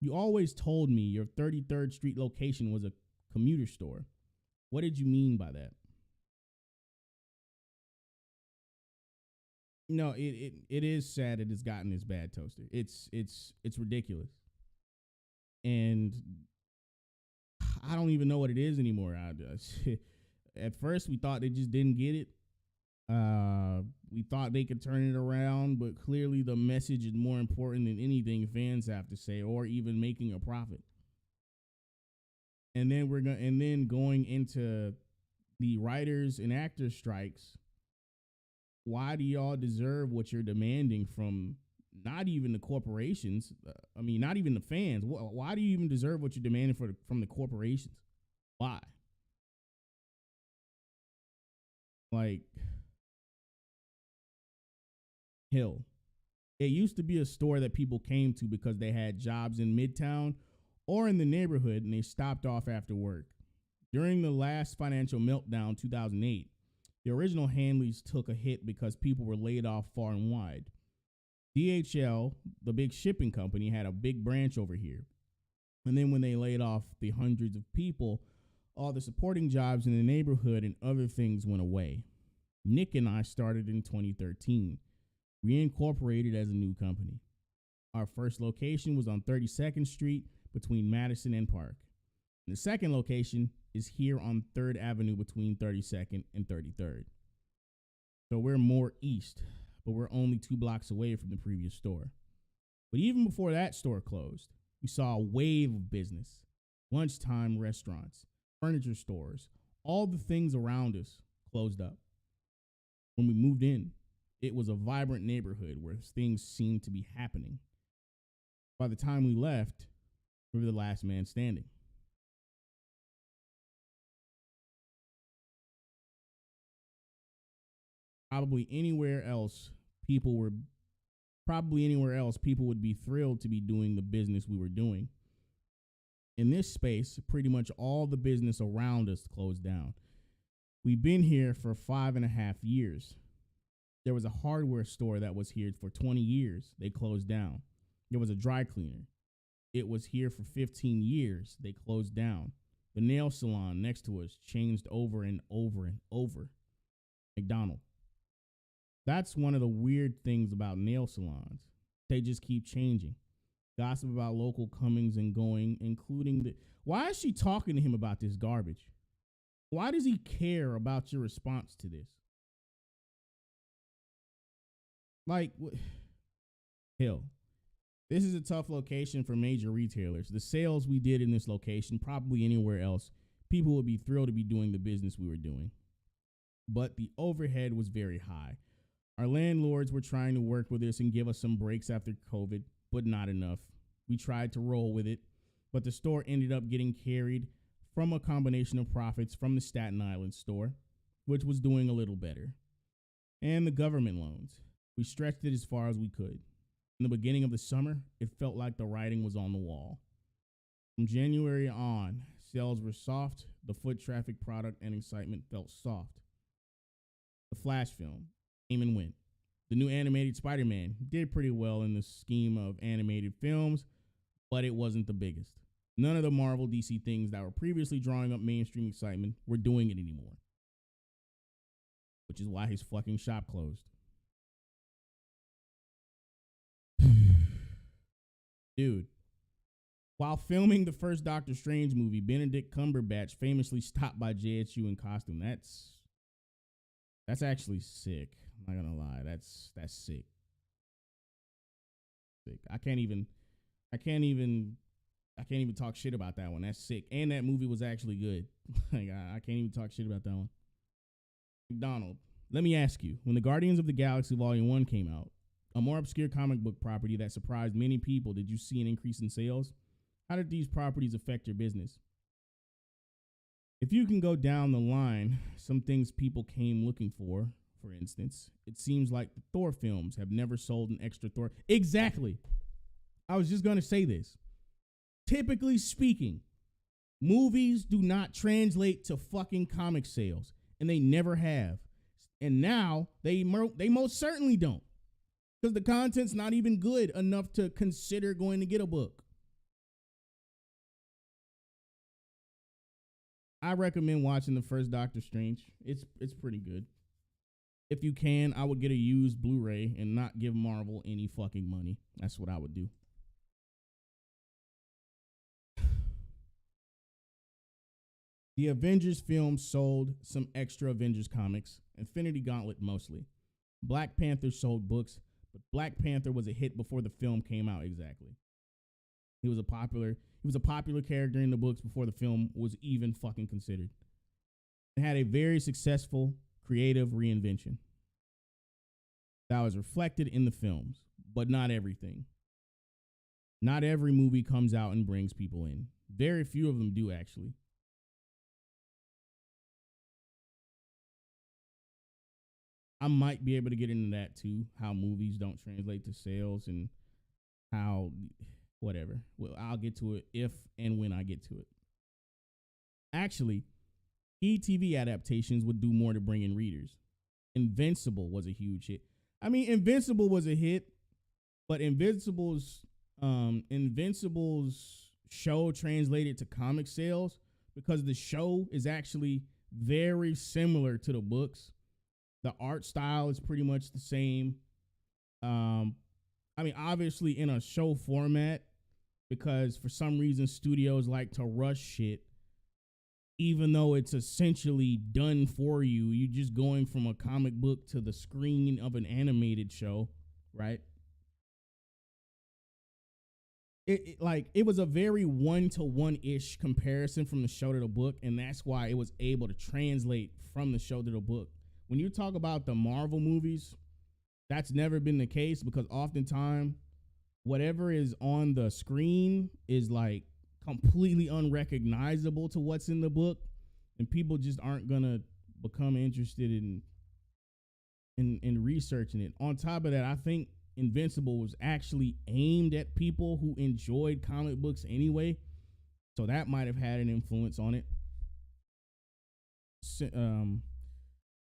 You always told me your 33rd Street location was a commuter store. What did you mean by that? No, it is sad it has gotten this bad, Toaster. It's ridiculous. And I don't even know what it is anymore. At first, we thought they just didn't get it. We thought they could turn it around, but clearly the message is more important than anything fans have to say, or even making a profit. And then going into the writers and actors strikes. Why do y'all deserve what you're demanding from not even the corporations? Not even the fans. Why do you even deserve what you're demanding from the corporations? Why? Like, hell, It used to be a store that people came to because they had jobs in Midtown or in the neighborhood and they stopped off after work. During the last financial meltdown, 2008, the original Hanleys took a hit because people were laid off far and wide. DHL, the big shipping company, had a big branch over here. And then when they laid off the hundreds of people, all the supporting jobs in the neighborhood and other things went away. Nick and I started in 2013, reincorporated as a new company. Our first location was on 32nd Street between Madison and Park. And the second location is here on 3rd Avenue between 32nd and 33rd. So we're more east, but we're only 2 blocks away from the previous store. But even before that store closed, we saw a wave of business, lunchtime restaurants, furniture stores, all the things around us closed up. When we moved in, it was a vibrant neighborhood where things seemed to be happening. By the time we left, we were the last man standing. Probably anywhere else, people would be thrilled to be doing the business we were doing. In this space, pretty much all the business around us closed down. We've been here for 5.5 years. There was a hardware store that was here for 20 years. They closed down. There was a dry cleaner. It was here for 15 years. They closed down. The nail salon next to us changed over and over and over. McDonald's. That's one of the weird things about nail salons. They just keep changing. Gossip about local comings and going, including the... Why is she talking to him about this garbage? Why does he care about your response to this? Like, hell, this is a tough location for major retailers. The sales we did in this location, probably anywhere else, people would be thrilled to be doing the business we were doing. But the overhead was very high. Our landlords were trying to work with us and give us some breaks after COVID, but not enough. We tried to roll with it, but the store ended up getting carried from a combination of profits from the Staten Island store, which was doing a little better, and the government loans. We stretched it as far as we could. In the beginning of the summer, it felt like the writing was on the wall. From January on, sales were soft, the foot traffic, product, and excitement felt soft. The Flash film came and went. The new animated Spider-Man did pretty well in the scheme of animated films, but it wasn't the biggest. None of the Marvel DC things that were previously drawing up mainstream excitement were doing it anymore. Which is why his fucking shop closed. Dude, while filming the first Doctor Strange movie, Benedict Cumberbatch famously stopped by JSU in costume. That's actually sick. I'm not gonna lie. That's sick. Sick. I can't even talk shit about that one. That's sick. And that movie was actually good. Like I can't even talk shit about that one. McDonald, let me ask you, when the Guardians of the Galaxy Volume 1 came out, a more obscure comic book property that surprised many people, did you see an increase in sales? How did these properties affect your business? If you can go down the line, some things people came looking for instance, it seems like the Thor films have never sold an extra Thor. Exactly. I was just going to say this. Typically speaking, movies do not translate to fucking comic sales, and they never have. And now they most certainly don't, because the content's not even good enough to consider going to get a book. I recommend watching the first Doctor Strange. It's pretty good. If you can, I would get a used Blu-ray and not give Marvel any fucking money. That's what I would do. The Avengers film sold some extra Avengers comics, Infinity Gauntlet mostly. Black Panther sold books, but Black Panther was a hit before the film came out exactly. He was a popular character in the books before the film was even fucking considered. It had a very successful creative reinvention that was reflected in the films, but not everything. Not every movie comes out and brings people in. Very few of them do, actually. I might be able to get into that too, how movies don't translate to sales and how whatever. Well, I'll get to it if and when I get to it. Actually, TV adaptations would do more to bring in readers. Invincible was a huge hit. I mean, Invincible was a hit, but Invincible's show translated to comic sales because the show is actually very similar to the books. The art style is pretty much the same. I mean, obviously in a show format, because for some reason studios like to rush shit, even though it's essentially done for you. You're just going from a comic book to the screen of an animated show, right? It was a very 1-to-1-ish comparison from the show to the book, and that's why it was able to translate from the show to the book. When you talk about the Marvel movies, that's never been the case because oftentimes whatever is on the screen is like completely unrecognizable to what's in the book, and people just aren't gonna become interested in researching it. On top of that, I think Invincible was actually aimed at people who enjoyed comic books anyway, so that might have had an influence on it.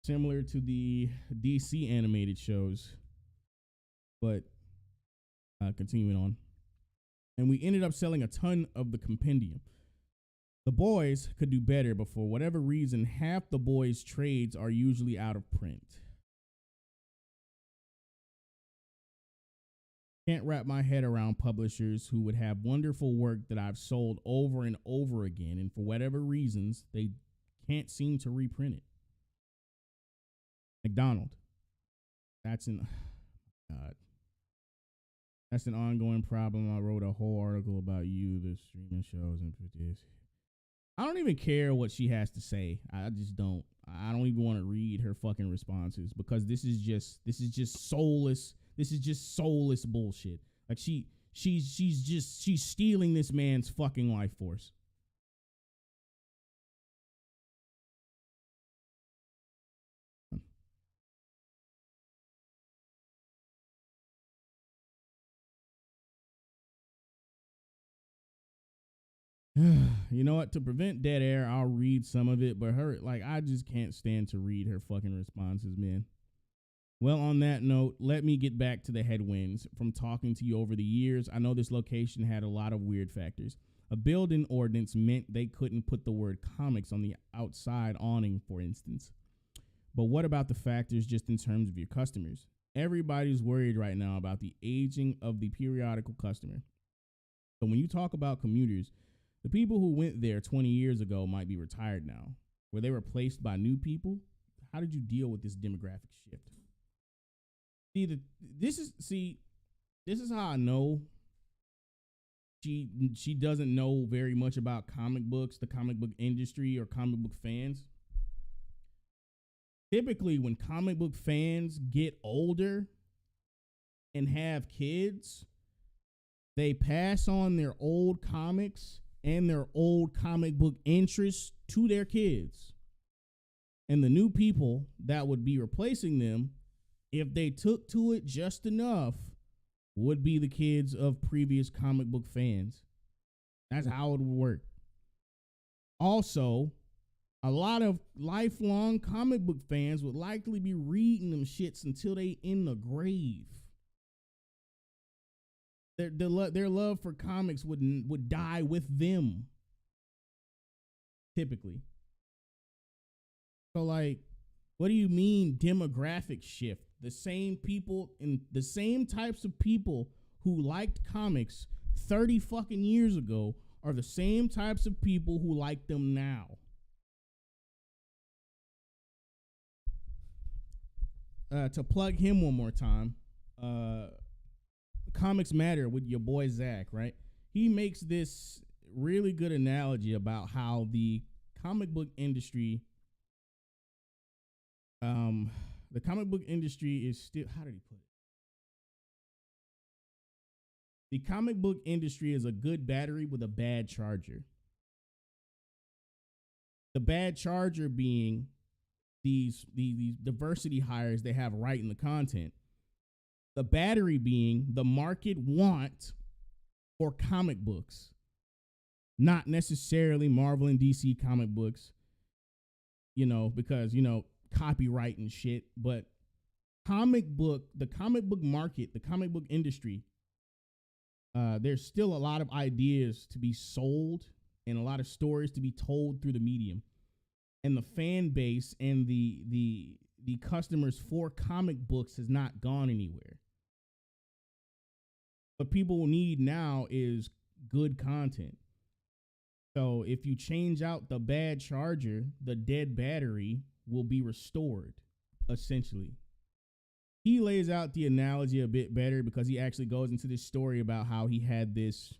Similar to the DC animated shows, but continuing on. And we ended up selling a ton of the compendium. The boys could do better, but for whatever reason, half the boys' trades are usually out of print. Can't wrap my head around publishers who would have wonderful work that I've sold over and over again, and for whatever reasons, they can't seem to reprint it. McDonald. That's an ongoing problem. I wrote a whole article about you, the streaming shows, and this. I don't even care what she has to say. I just don't. I don't even want to read her fucking responses because this is just soulless. This is just soulless bullshit. Like she's stealing this man's fucking life force. You know what? To prevent dead air, I'll read some of it, but I just can't stand to read her fucking responses, man. Well, on that note, let me get back to the headwinds. From talking to you over the years, I know this location had a lot of weird factors. A building ordinance meant they couldn't put the word comics on the outside awning, for instance. But what about the factors just in terms of your customers? Everybody's worried right now about the aging of the periodical customer. So when you talk about commuters, the people who went there 20 years ago might be retired now. Were they replaced by new people? How did you deal with this demographic shift? This is how I know she doesn't know very much about comic books, the comic book industry, or comic book fans. Typically, when comic book fans get older and have kids, they pass on their old comics and their old comic book interests to their kids. And the new people that would be replacing them, if they took to it just enough, would be the kids of previous comic book fans. That's how it would work. Also, a lot of lifelong comic book fans would likely be reading them shits until they in the grave. Their love for comics would die with them, typically. So, like, what do you mean demographic shift? The same people and the same types of people who liked comics 30 fucking years ago are the same types of people who like them now. To plug him one more time, Comics Matter with your boy Zach, right? He makes this really good analogy about how the comic book industry, is still, how did he put it? The comic book industry is a good battery with a bad charger. The bad charger being these diversity hires they have right in the content. The battery being the market want for comic books, not necessarily Marvel and DC comic books, because, copyright and shit, but the comic book market, the comic book industry, there's still a lot of ideas to be sold and a lot of stories to be told through the medium. And the fan base and the customers for comic books has not gone anywhere. What people need now is good content. So if you change out the bad charger, the dead battery will be restored, essentially. He lays out the analogy a bit better because he actually goes into this story about how he had this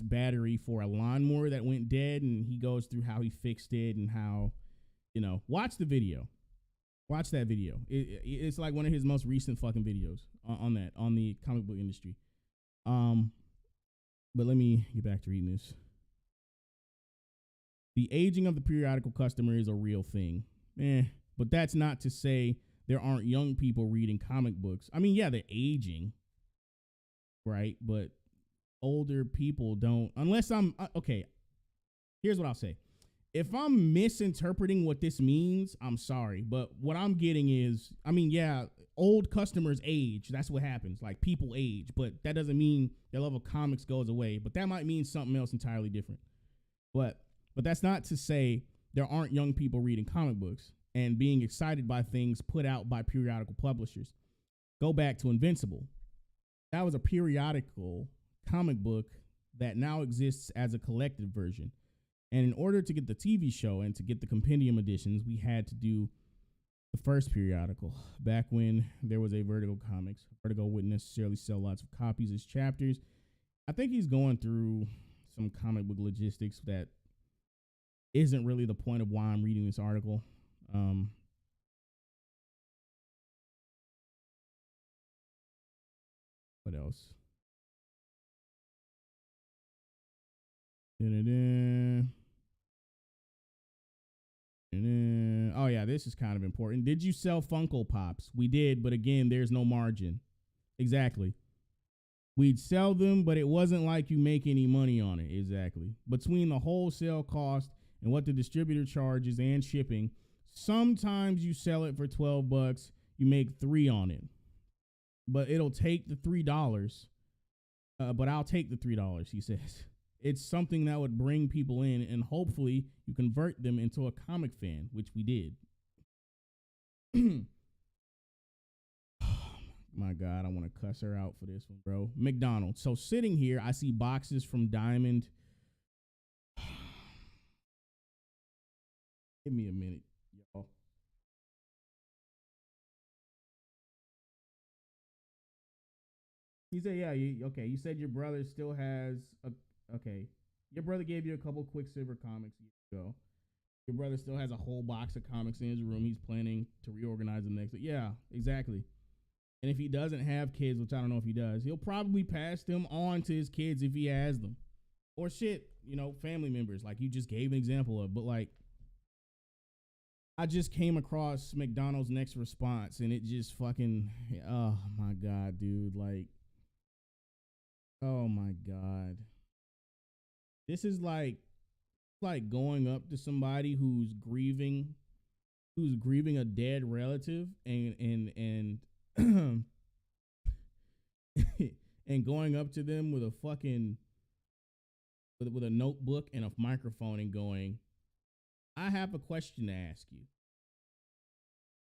battery for a lawnmower that went dead, and he goes through how he fixed it and how, watch the video. Watch that video. It's like one of his most recent fucking videos on the comic book industry. But let me get back to reading this. The aging of the periodical customer is a real thing. But that's not to say there aren't young people reading comic books. I mean, yeah, they're aging, right? But older people don't, unless I'm, okay, here's what I'll say. If I'm misinterpreting what this means, I'm sorry. But what I'm getting is, I mean, yeah, old customers age. That's what happens. Like, people age. But that doesn't mean their love of comics goes away. But that might mean something else entirely different. But that's not to say there aren't young people reading comic books and being excited by things put out by periodical publishers. Go back to Invincible. That was a periodical comic book that now exists as a collected version. And in order to get the TV show and to get the compendium editions, we had to do the first periodical. Back when there was a Vertigo Comics, Vertigo wouldn't necessarily sell lots of copies as chapters. I think he's going through some comic book logistics that isn't really the point of why I'm reading this article. What else? Oh yeah, this is kind of important. Did you sell Funko Pops? We did, but again, there's no margin. Exactly. We'd sell them, but it wasn't like you make any money on it. Exactly. Between the wholesale cost and what the distributor charges and shipping, sometimes you sell it for $12, you make $3 on it. But it'll take the $3. But I'll take the $3, he says. It's something that would bring people in, and hopefully you convert them into a comic fan, which we did. My God, I want to cuss her out for this one, bro. McDonald's. So sitting here, I see boxes from Diamond. Give me a minute, y'all. He said, yeah, you said your brother still has okay. Your brother gave you a couple Quicksilver comics years ago. Your brother still has a whole box of comics in his room. He's planning to reorganize them next. Yeah, exactly. And if he doesn't have kids, which I don't know if he does, he'll probably pass them on to his kids if he has them. Or shit, family members, like you just gave an example of. But like, I just came across McDonald's next response, and it just fucking, oh my God, dude. Like, oh my God. This is like going up to somebody who's grieving a dead relative and and going up to them with a fucking with a notebook and a microphone and going, I have a question to ask you.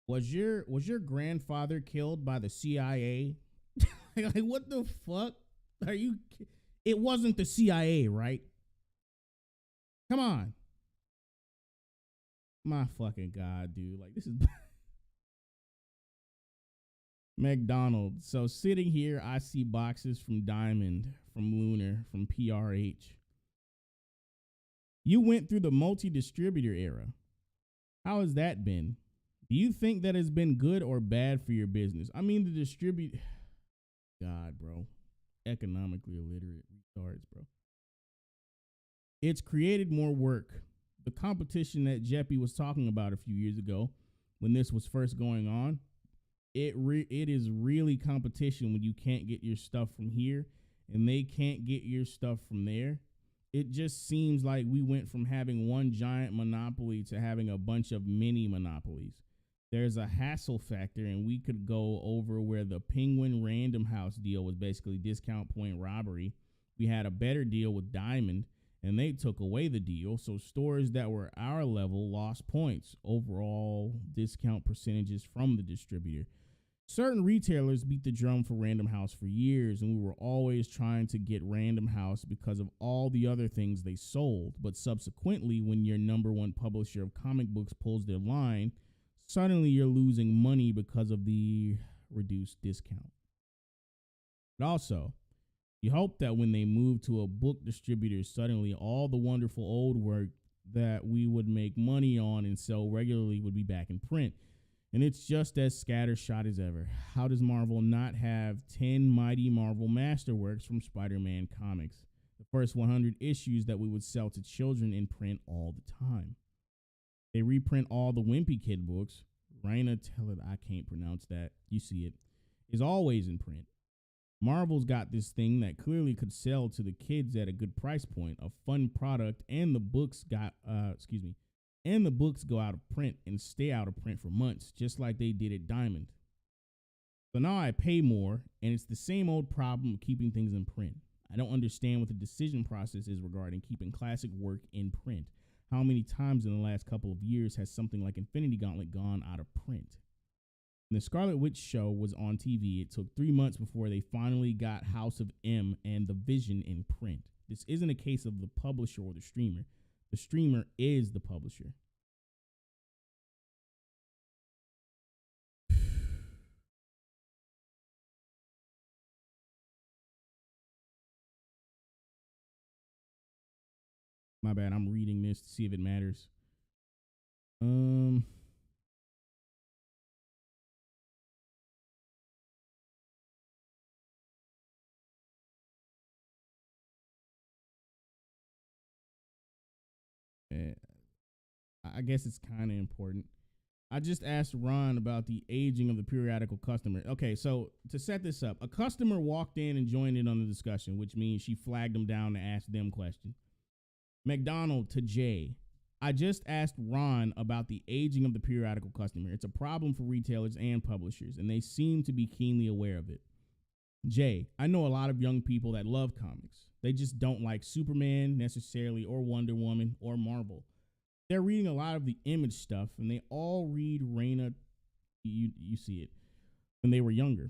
Was your grandfather killed by the CIA? Like, what the fuck? Are you? It wasn't the CIA, right? Come on. My fucking God, dude. Like, this is McDonald's. So sitting here, I see boxes from Diamond, from Lunar, from PRH. You went through the multi-distributor era. How has that been? Do you think that has been good or bad for your business? I mean, the God, bro. Economically illiterate retards, bro. It's created more work, the competition that Jeppy was talking about a few years ago when this was first going on, it is really competition when you can't get your stuff from here and they can't get your stuff from there. It just seems like we went from having one giant monopoly to having a bunch of mini monopolies. There's a hassle factor, and we could go over where the Penguin Random House deal was basically discount point robbery. We had a better deal with Diamond, and they took away the deal. So stores that were our level lost points, overall discount percentages from the distributor. Certain retailers beat the drum for Random House for years, and we were always trying to get Random House because of all the other things they sold. But subsequently, when your number one publisher of comic books pulls their line, suddenly you're losing money because of the reduced discount. But also, you hope that when they move to a book distributor, suddenly all the wonderful old work that we would make money on and sell regularly would be back in print. And it's just as scattershot as ever. How does Marvel not have 10 mighty Marvel masterworks from Spider-Man comics? The first 100 issues that we would sell to children in print all the time. They reprint all the Wimpy Kid books. Raina Teller, I can't pronounce that. You see it. Is always in print. Marvel's got this thing that clearly could sell to the kids at a good price point, a fun product, and the books and the books go out of print and stay out of print for months, just like they did at Diamond. So now I pay more, and it's the same old problem of keeping things in print. I don't understand what the decision process is regarding keeping classic work in print. How many times in the last couple of years has something like Infinity Gauntlet gone out of print? When the Scarlet Witch show was on TV, it took 3 months before they finally got House of M and The Vision in print. This isn't a case of the publisher or the streamer. The streamer is the publisher. My bad, I'm reading this to see if it matters. I guess it's kind of important. I just asked Ron about the aging of the periodical customer. Okay, so to set this up, a customer walked in and joined in on the discussion, which means she flagged them down to ask them questions. McDonald to Jay. I just asked Ron about the aging of the periodical customer. It's a problem for retailers and publishers, and they seem to be keenly aware of it. Jay, I know a lot of young people that love comics. They just don't like Superman necessarily, or Wonder Woman, or Marvel. They're reading a lot of the Image stuff, and they all read Raina, you see it, when they were younger.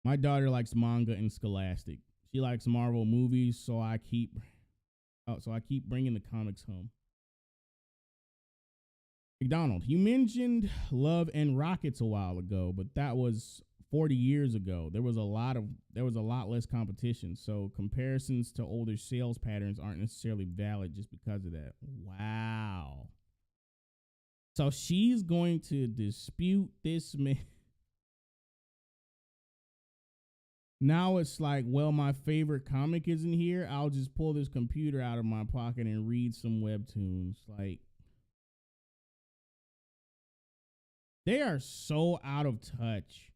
My daughter likes manga and Scholastic. She likes Marvel movies, so I keep bringing the comics home. McDonald, you mentioned Love and Rockets a while ago, but that was 40 years ago. There was a lot less competition, so comparisons to older sales patterns aren't necessarily valid just because of that. Wow. So she's going to dispute this man. Now it's like, well, my favorite comic isn't here. I'll just pull this computer out of my pocket and read some webtoons. Like, they are so out of touch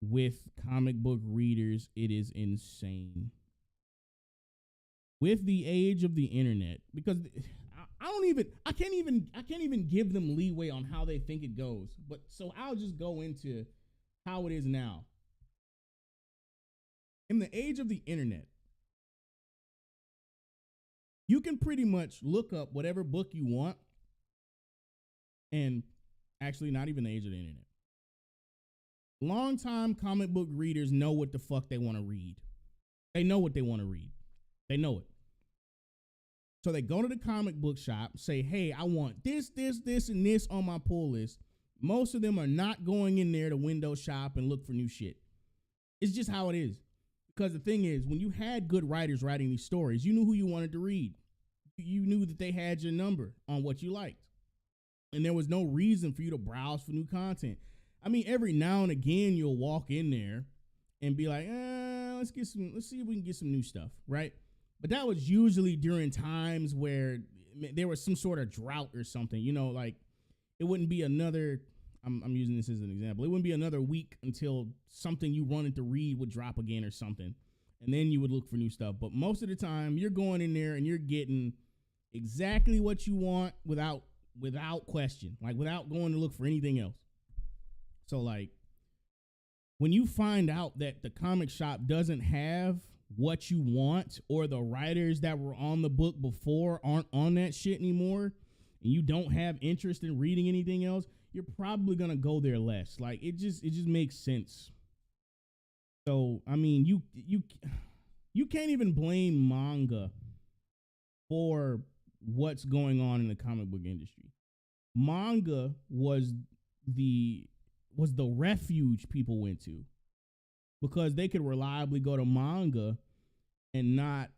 with comic book readers. It is insane. With the age of the internet, because I can't even give them leeway on how they think it goes. But so I'll just go into how it is now. In the age of the internet, you can pretty much look up whatever book you want, and actually not even the age of the internet. Longtime comic book readers know what the fuck they want to read. They know what they want to read. They know it. So they go to the comic book shop, say, hey, I want this, and this on my pull list. Most of them are not going in there to window shop and look for new shit. It's just how it is. Because the thing is, when you had good writers writing these stories, you knew who you wanted to read. You knew that they had your number on what you liked. And there was no reason for you to browse for new content. I mean, every now and again, you'll walk in there and be like, let's see if we can get some new stuff, right? But that was usually during times where there was some sort of drought or something. You know, like it wouldn't be another. I'm using this as an example. It wouldn't be another week until something you wanted to read would drop again or something, and then you would look for new stuff. But most of the time, you're going in there and you're getting exactly what you want without question, like without going to look for anything else. So like when you find out that the comic shop doesn't have what you want, or the writers that were on the book before aren't on that shit anymore, and you don't have interest in reading anything else, you're probably gonna go there less. Like it just makes sense. So I mean, you can't even blame manga for what's going on in the comic book industry. Manga was the refuge people went to, because they could reliably go to manga and not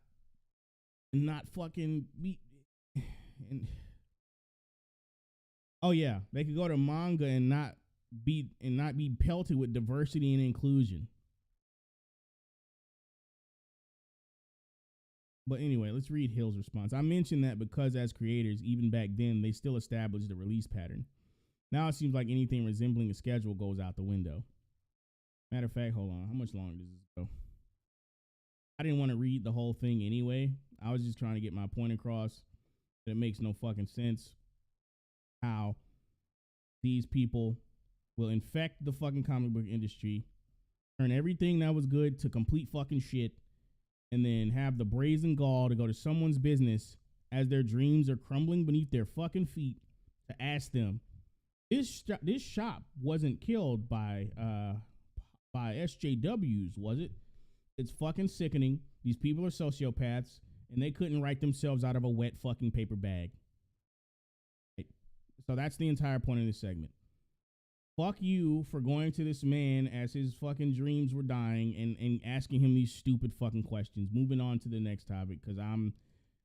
fucking be. Oh yeah, they could go to manga and not be pelted with diversity and inclusion. But anyway, let's read Hill's response. I mentioned that because as creators, even back then, they still established a release pattern. Now it seems like anything resembling a schedule goes out the window. Matter of fact, hold on. How much longer does this go? I didn't want to read the whole thing anyway. I was just trying to get my point across. It makes no fucking sense how these people will infect the fucking comic book industry, turn everything that was good to complete fucking shit, and then have the brazen gall to go to someone's business as their dreams are crumbling beneath their fucking feet to ask them, this shop wasn't killed by SJWs, was it? It's fucking sickening. These people are sociopaths, and they couldn't write themselves out of a wet fucking paper bag. Right. So that's the entire point of this segment. Fuck you for going to this man as his fucking dreams were dying and asking him these stupid fucking questions. Moving on to the next topic, because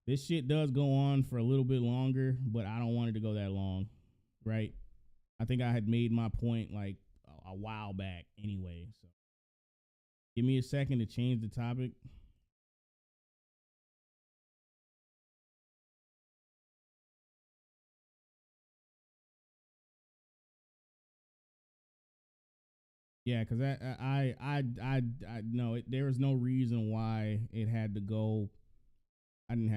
this shit does go on for a little bit longer, but I don't want it to go that long, right? I think I had made my point like a while back anyway. So give me a second to change the topic. Yeah, because I no, there was no reason why it had to go. I didn't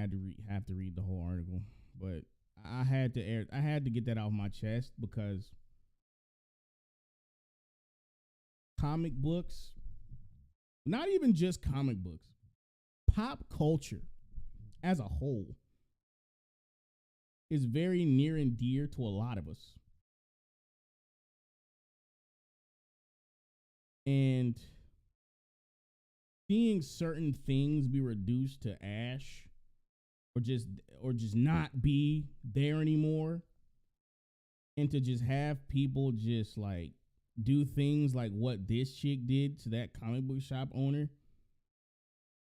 have to read the whole article, but I had to get that off my chest, because comic books, not even just comic books, pop culture as a whole is very near and dear to a lot of us. And seeing certain things be reduced to ash, or just not be there anymore, and to just have people just like do things like what this chick did to that comic book shop owner,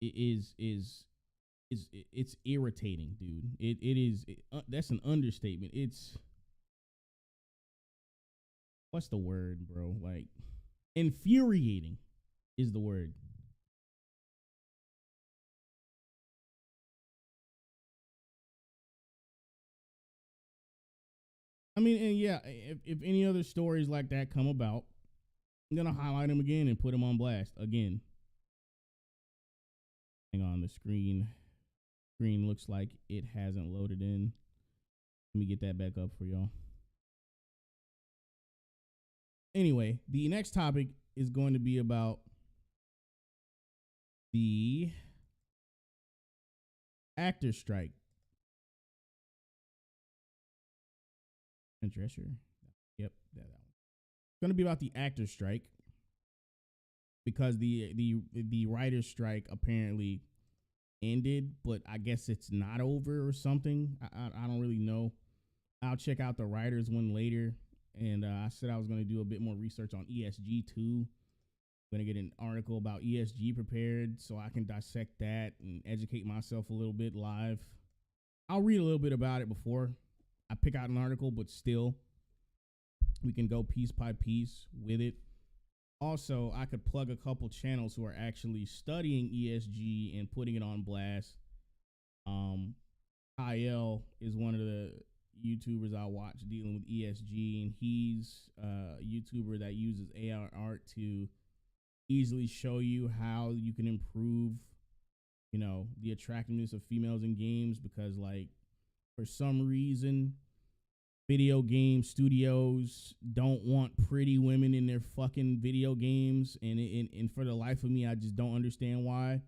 it's irritating, dude. That's an understatement. What's the word, bro? Like, infuriating is the word. I mean, and yeah, if any other stories like that come about, I'm gonna highlight them again and put them on blast again. Hang on, the screen looks like it hasn't loaded in. Let me get that back up for y'all. Anyway, the next topic is going to be about the actor strike. Dresser. Yep, that one. It's going to be about the actor strike, because the writer's strike apparently ended, but I guess it's not over or something. I don't really know. I'll check out the writers one later, and I said I was going to do a bit more research on ESG too. I'm going to get an article about ESG prepared so I can dissect that and educate myself a little bit live. I'll read a little bit about it before I pick out an article, but still, we can go piece by piece with it. Also, I could plug a couple channels who are actually studying ESG and putting it on blast. Kyle is one of the YouTubers I watch dealing with ESG, and he's a YouTuber that uses AR art to easily show you how you can improve, the attractiveness of females in games, because like for some reason video game studios don't want pretty women in their fucking video games, and for the life of me I just don't understand why.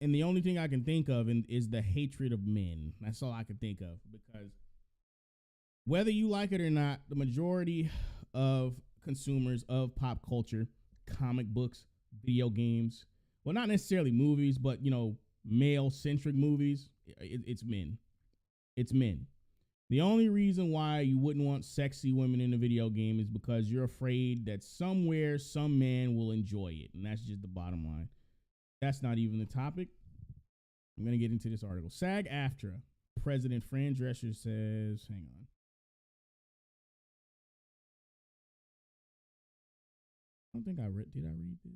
And the only thing I can think of is the hatred of men. That's all I can think of, because whether you like it or not, the majority of consumers of pop culture, comic books, video games, well, not necessarily movies, but, male-centric movies, it's men. It's men. The only reason why you wouldn't want sexy women in a video game is because you're afraid that somewhere some man will enjoy it, and that's just the bottom line. That's not even the topic. I'm going to get into this article. SAG-AFTRA President Fran Drescher says, hang on. I don't think did I read this?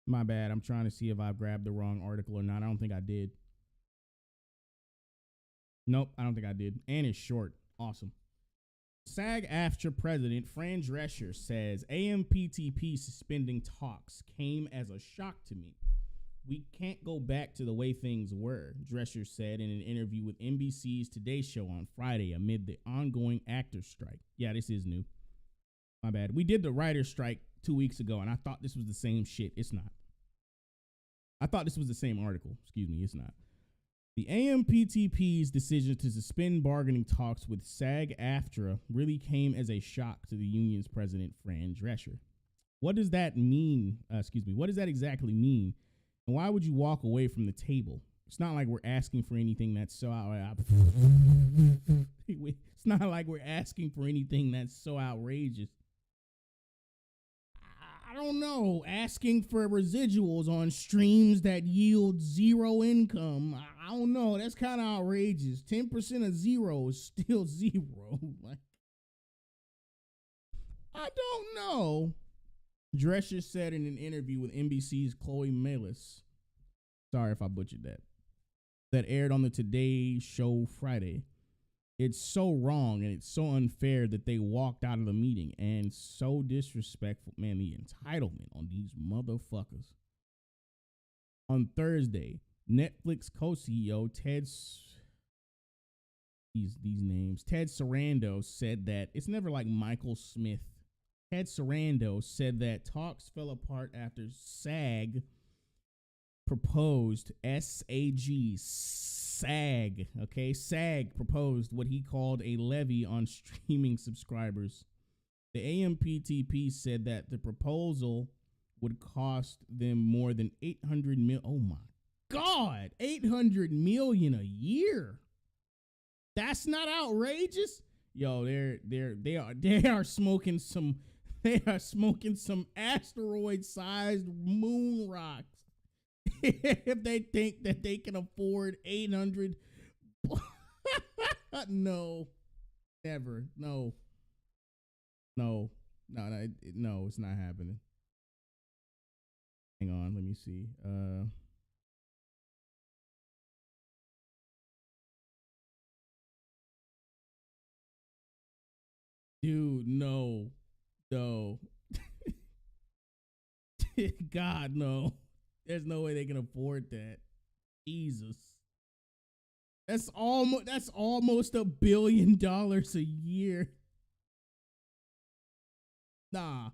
My bad. I'm trying to see if I grabbed the wrong article or not. I don't think I did. Nope, I don't think I did. And it's short. Awesome. SAG-AFTRA President Fran Drescher says AMPTP suspending talks came as a shock to me. We can't go back to the way things were, Drescher said in an interview with NBC's Today Show on Friday amid the ongoing actors' strike. Yeah, this is new. My bad. We did the writer's strike 2 weeks ago, and I thought this was the same shit. It's not. I thought this was the same article. Excuse me, it's not. The AMPTP's decision to suspend bargaining talks with SAG-AFTRA really came as a shock to the union's president, Fran Drescher. What does that mean? What does that exactly mean? And why would you walk away from the table? It's not like we're asking for anything that's so It's not like we're asking for anything that's so outrageous. I don't know, asking for residuals on streams that yield zero income. I don't know. That's kind of outrageous. 10% of zero is still zero. Like, I don't know. Drescher said in an interview with NBC's Chloe Melis, sorry if I butchered that aired on the Today Show Friday. It's so wrong and it's so unfair that they walked out of the meeting, and so disrespectful. Man, the entitlement on these motherfuckers. On Thursday, Netflix co-CEO Ted Sarandos said that it's never like Michael Smith. Ted Sarandos said that talks fell apart after SAG proposed SAG, okay? SAG proposed what he called a levy on streaming subscribers. The AMPTP said that the proposal would cost them more than $800 million. Oh my God, $800 million a year. That's not outrageous. Yo, they are smoking some asteroid-sized moon rocks. If they think that they can afford 800, no, never, no, it's not happening. Hang on, let me see. Dude, no. God, no. There's no way they can afford that. Jesus. That's almost $1 billion a year. Nah.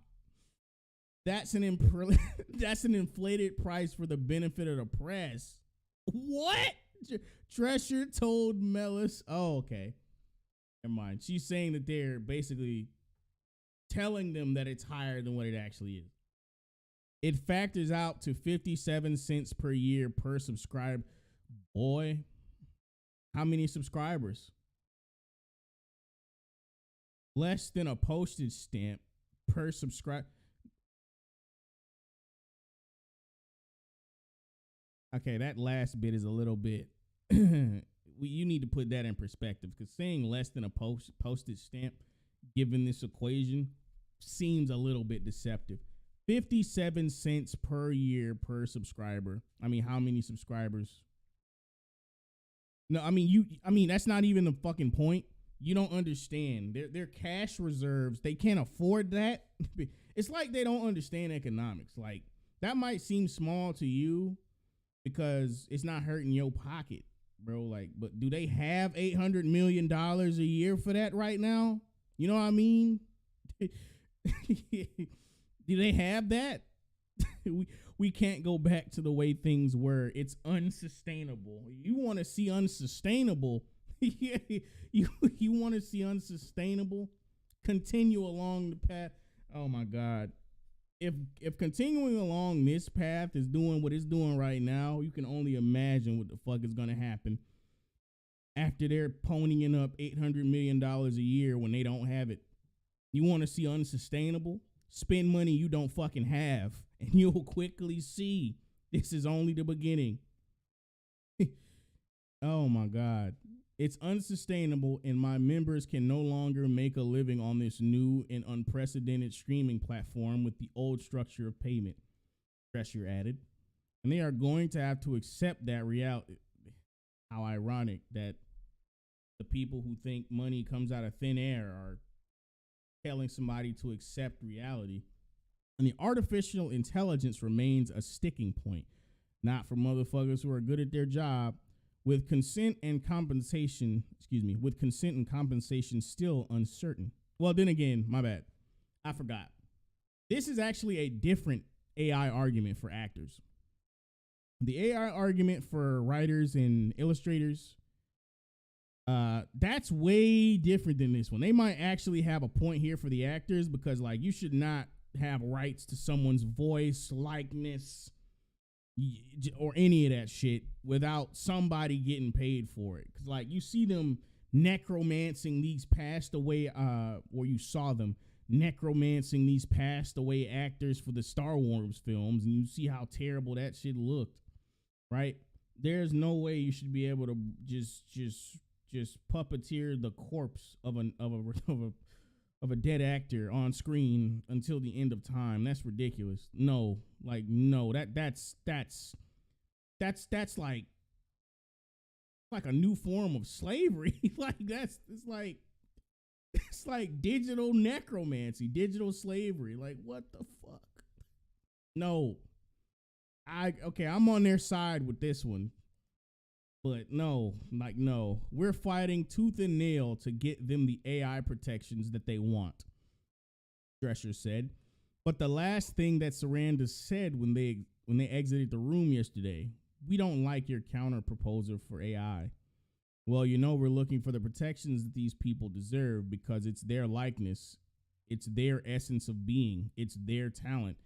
That's an inflated price for the benefit of the press. What? Drescher told Melis. Oh, okay. Never mind. She's saying that they're basically telling them that it's higher than what it actually is. It factors out to 57 cents per year per subscriber. Boy, how many subscribers? Less than a postage stamp per subscriber. Okay, that last bit is a little bit. You need to put that in perspective, because saying less than a postage stamp given this equation seems a little bit deceptive. 57 cents per year per subscriber. I mean, how many subscribers? No, I mean that's not even the fucking point. You don't understand. Their cash reserves, they can't afford that. It's like they don't understand economics. Like, that might seem small to you because it's not hurting your pocket, bro. Like, but do they have $800 million a year for that right now? You know what I mean? Do they have that? We can't go back to the way things were. It's unsustainable. You want to see unsustainable? you want to see unsustainable? Continue along the path. Oh my God. If continuing along this path is doing what it's doing right now, you can only imagine what the fuck is gonna happen after they're ponying up $800 million a year when they don't have it. You want to see unsustainable? Spend money you don't fucking have, and you'll quickly see this is only the beginning. Oh my God. It's unsustainable, and my members can no longer make a living on this new and unprecedented streaming platform with the old structure of payment, Drescher added. And they are going to have to accept that reality. How ironic that the people who think money comes out of thin air are telling somebody to accept reality. And the artificial intelligence remains a sticking point, not for motherfuckers who are good at their job. With consent and compensation still uncertain. Well, then again, my bad. I forgot. This is actually a different AI argument for actors. The AI argument for writers and illustrators, that's way different than this one. They might actually have a point here for the actors because, like, you should not have rights to someone's voice, likeness, or any of that shit without somebody getting paid for it. Cause like you see them necromancing these passed away, or you saw them necromancing these passed away actors for the Star Wars films, and you see how terrible that shit looked, right? There's no way you should be able to just puppeteer the corpse of a dead actor on screen until the end of time. That's ridiculous. No, that's like a new form of slavery. It's like digital necromancy, digital slavery. Like, what the fuck? No. I'm on their side with this one. But no, we're fighting tooth and nail to get them the AI protections that they want, Drescher said. But the last thing that Sarandon said when they exited the room yesterday, we don't like your counter proposal for AI. Well, we're looking for the protections that these people deserve because it's their likeness, it's their essence of being, it's their talent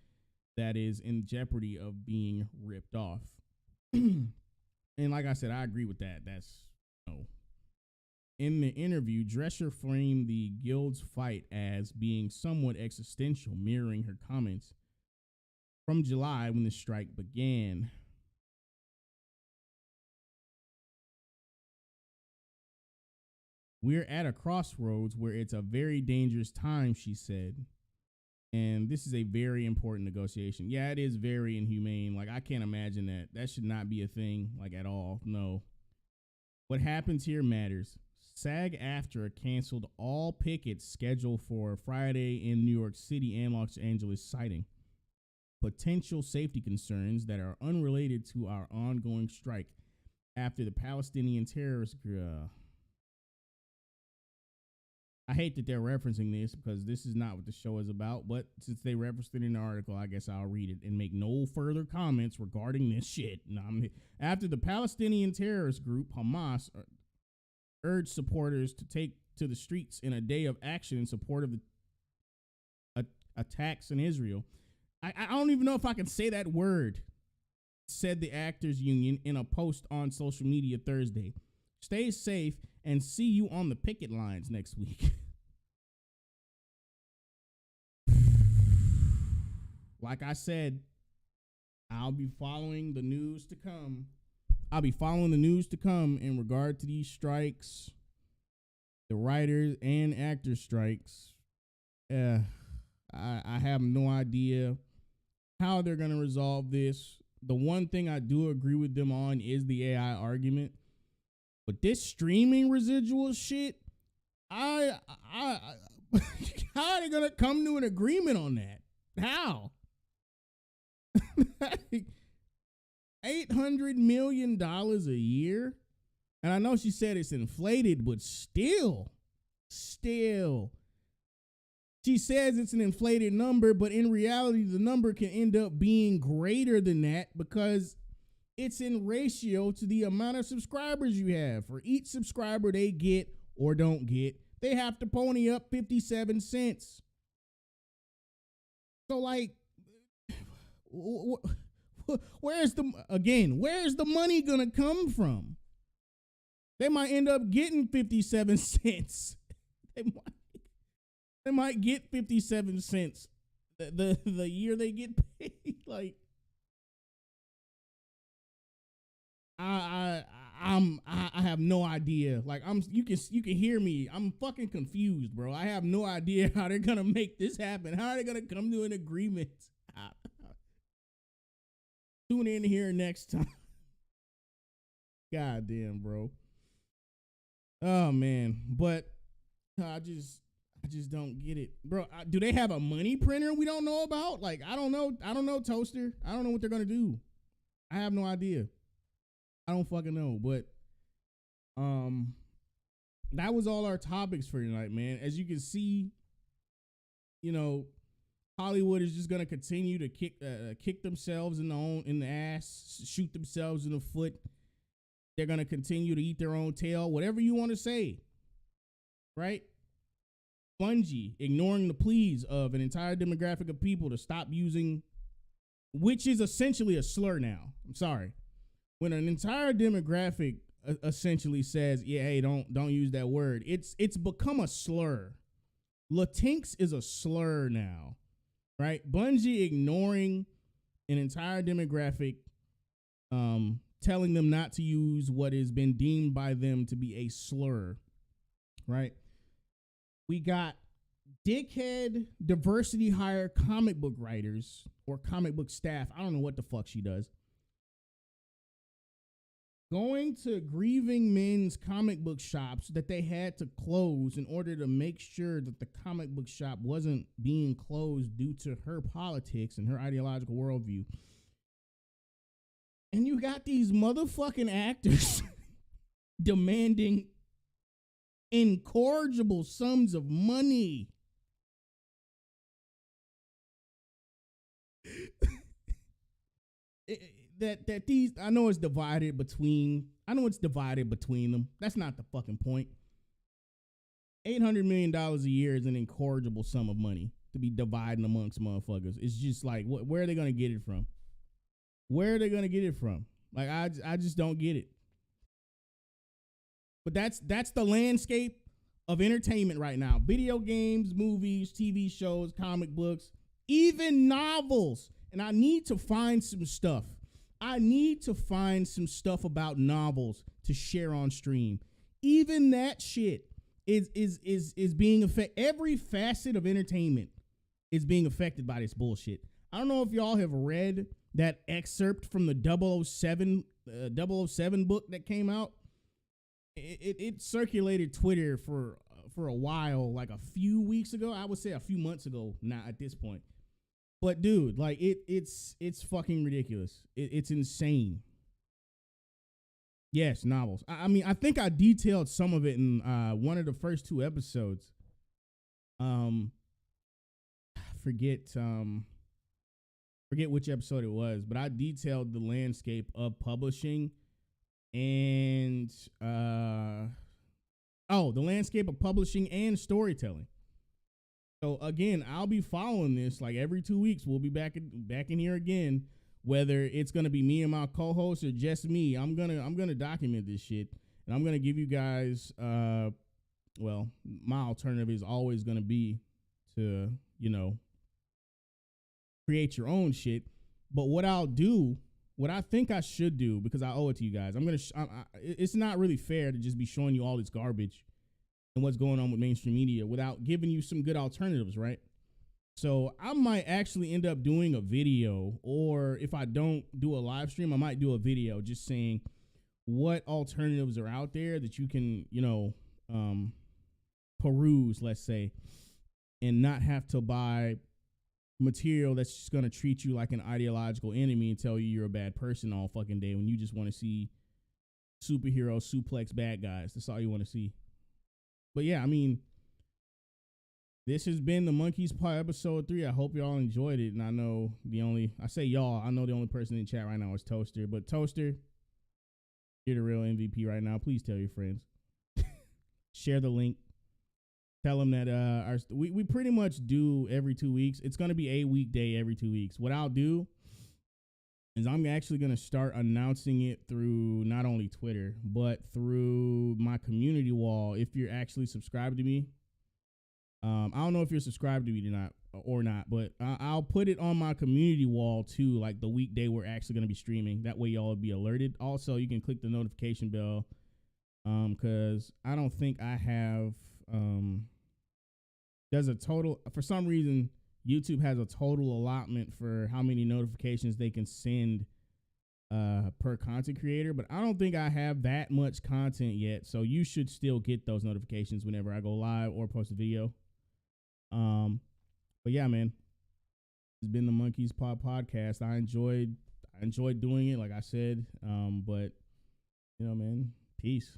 that is in jeopardy of being ripped off. And like I said, I agree with that. That's no. In the interview, Drescher framed the guild's fight as being somewhat existential, mirroring her comments from July when the strike began. We're at a crossroads where it's a very dangerous time, she said. And this is a very important negotiation. Yeah, it is very inhumane. Like, I can't imagine that. That should not be a thing, like, at all. No. What happens here matters. SAG-AFTRA canceled all pickets scheduled for Friday in New York City and Los Angeles, citing potential safety concerns that are unrelated to our ongoing strike after the Palestinian terrorist I hate that they're referencing this because this is not what the show is about, but since they referenced it in the article, I guess I'll read it and make no further comments regarding this shit. After the Palestinian terrorist group, Hamas, urged supporters to take to the streets in a day of action in support of the attacks in Israel. I don't even know if I can say that word, said the Actors Union in a post on social media Thursday. Stay safe and see you on the picket lines next week. Like I said, I'll be following the news to come. In regard to these strikes, the writers and actors strikes, I have no idea how they're gonna resolve this. The one thing I do agree with them on is the AI argument, but this streaming residual shit, I how are they gonna come to an agreement on that? How? $800 million a year, and I know she said it's inflated, but still, she says it's an inflated number, but in reality, the number can end up being greater than that because it's in ratio to the amount of subscribers you have. For each subscriber they get or don't get, they have to pony up 57 cents. So, like, where's the money gonna come from? They might end up getting 57 cents. They might get 57 cents the year they get paid. Like, I have no idea. Like, you can hear me. I'm fucking confused, bro. I have no idea how they're gonna make this happen. How are they gonna come to an agreement? Tune in here next time. God damn, bro. Oh man, but I just don't get it, bro. Do they have a money printer we don't know about? Like, I don't know, Toaster. I don't know what they're gonna do. I have no idea. I don't fucking know. But that was all our topics for tonight, man. As you can see, you know, Hollywood is just gonna continue to kick themselves in the ass, shoot themselves in the foot. They're gonna continue to eat their own tail, whatever you want to say, right? Bungie ignoring the pleas of an entire demographic of people to stop using, which is essentially a slur now. I'm sorry, when an entire demographic essentially says, "Yeah, hey, don't use that word," it's become a slur. Latinx is a slur now. Right? Bungie ignoring an entire demographic, telling them not to use what has been deemed by them to be a slur. Right? We got dickhead diversity hire comic book writers or comic book staff. I don't know what the fuck she does. Going to grieving men's comic book shops that they had to close in order to make sure that the comic book shop wasn't being closed due to her politics and her ideological worldview. And you got these motherfucking actors demanding incorrigible sums of money. That these, I know it's divided between them. That's not the fucking point. $800 million a year is an incorrigible sum of money to be dividing amongst motherfuckers. It's just like, where are they gonna get it from? Where are they gonna get it from? Like, I just don't get it. But that's the landscape of entertainment right now. Video games, movies, TV shows, comic books, even novels. And I need to find some stuff. About novels to share on stream. Even that shit is being affected. Every facet of entertainment is being affected by this bullshit. I don't know if y'all have read that excerpt from the 007 book that came out. It circulated Twitter for a while, like a few weeks ago. I would say a few months ago now at this point. But dude, like it's fucking ridiculous. It's insane. Yes, novels. I mean, I think I detailed some of it in one of the first two episodes. Forget which episode it was, but I detailed the landscape of publishing and the landscape of publishing and storytelling. So again, I'll be following this like every 2 weeks. We'll be back in here again. Whether it's gonna be me and my co-host or just me, I'm gonna document this shit, and I'm gonna give you guys. Well, my alternative is always gonna be to create your own shit. But what I'll do, what I think I should do, because I owe it to you guys, it's not really fair to just be showing you all this garbage and what's going on with mainstream media without giving you some good alternatives, right? So I might actually end up doing a video, or if I don't do a live stream, I might do a video just saying what alternatives are out there that you can, peruse, let's say, and not have to buy material that's just going to treat you like an ideological enemy and tell you you're a bad person all fucking day when you just want to see superheroes suplex bad guys. That's all you want to see. But yeah, I mean, this has been the Monkey Paw episode 3. I hope y'all enjoyed it. And I know the only person in chat right now is Toaster. But Toaster, you're the real MVP right now. Please tell your friends. Share the link. Tell them that we pretty much do every 2 weeks. It's going to be a weekday every 2 weeks. What I'll do is I'm actually going to start announcing it through not only Twitter, but through my community wall. If you're actually subscribed to me, I don't know if you're subscribed to me or not, but I'll put it on my community wall too, like the weekday we're actually going to be streaming. That way y'all will be alerted. Also, you can click the notification bell because I don't think I have there's a total, for some reason, YouTube has a total allotment for how many notifications they can send per content creator, but I don't think I have that much content yet. So you should still get those notifications whenever I go live or post a video. But yeah, man, it's been the Monkey Paw podcast. I enjoyed doing it, like I said. But man, peace.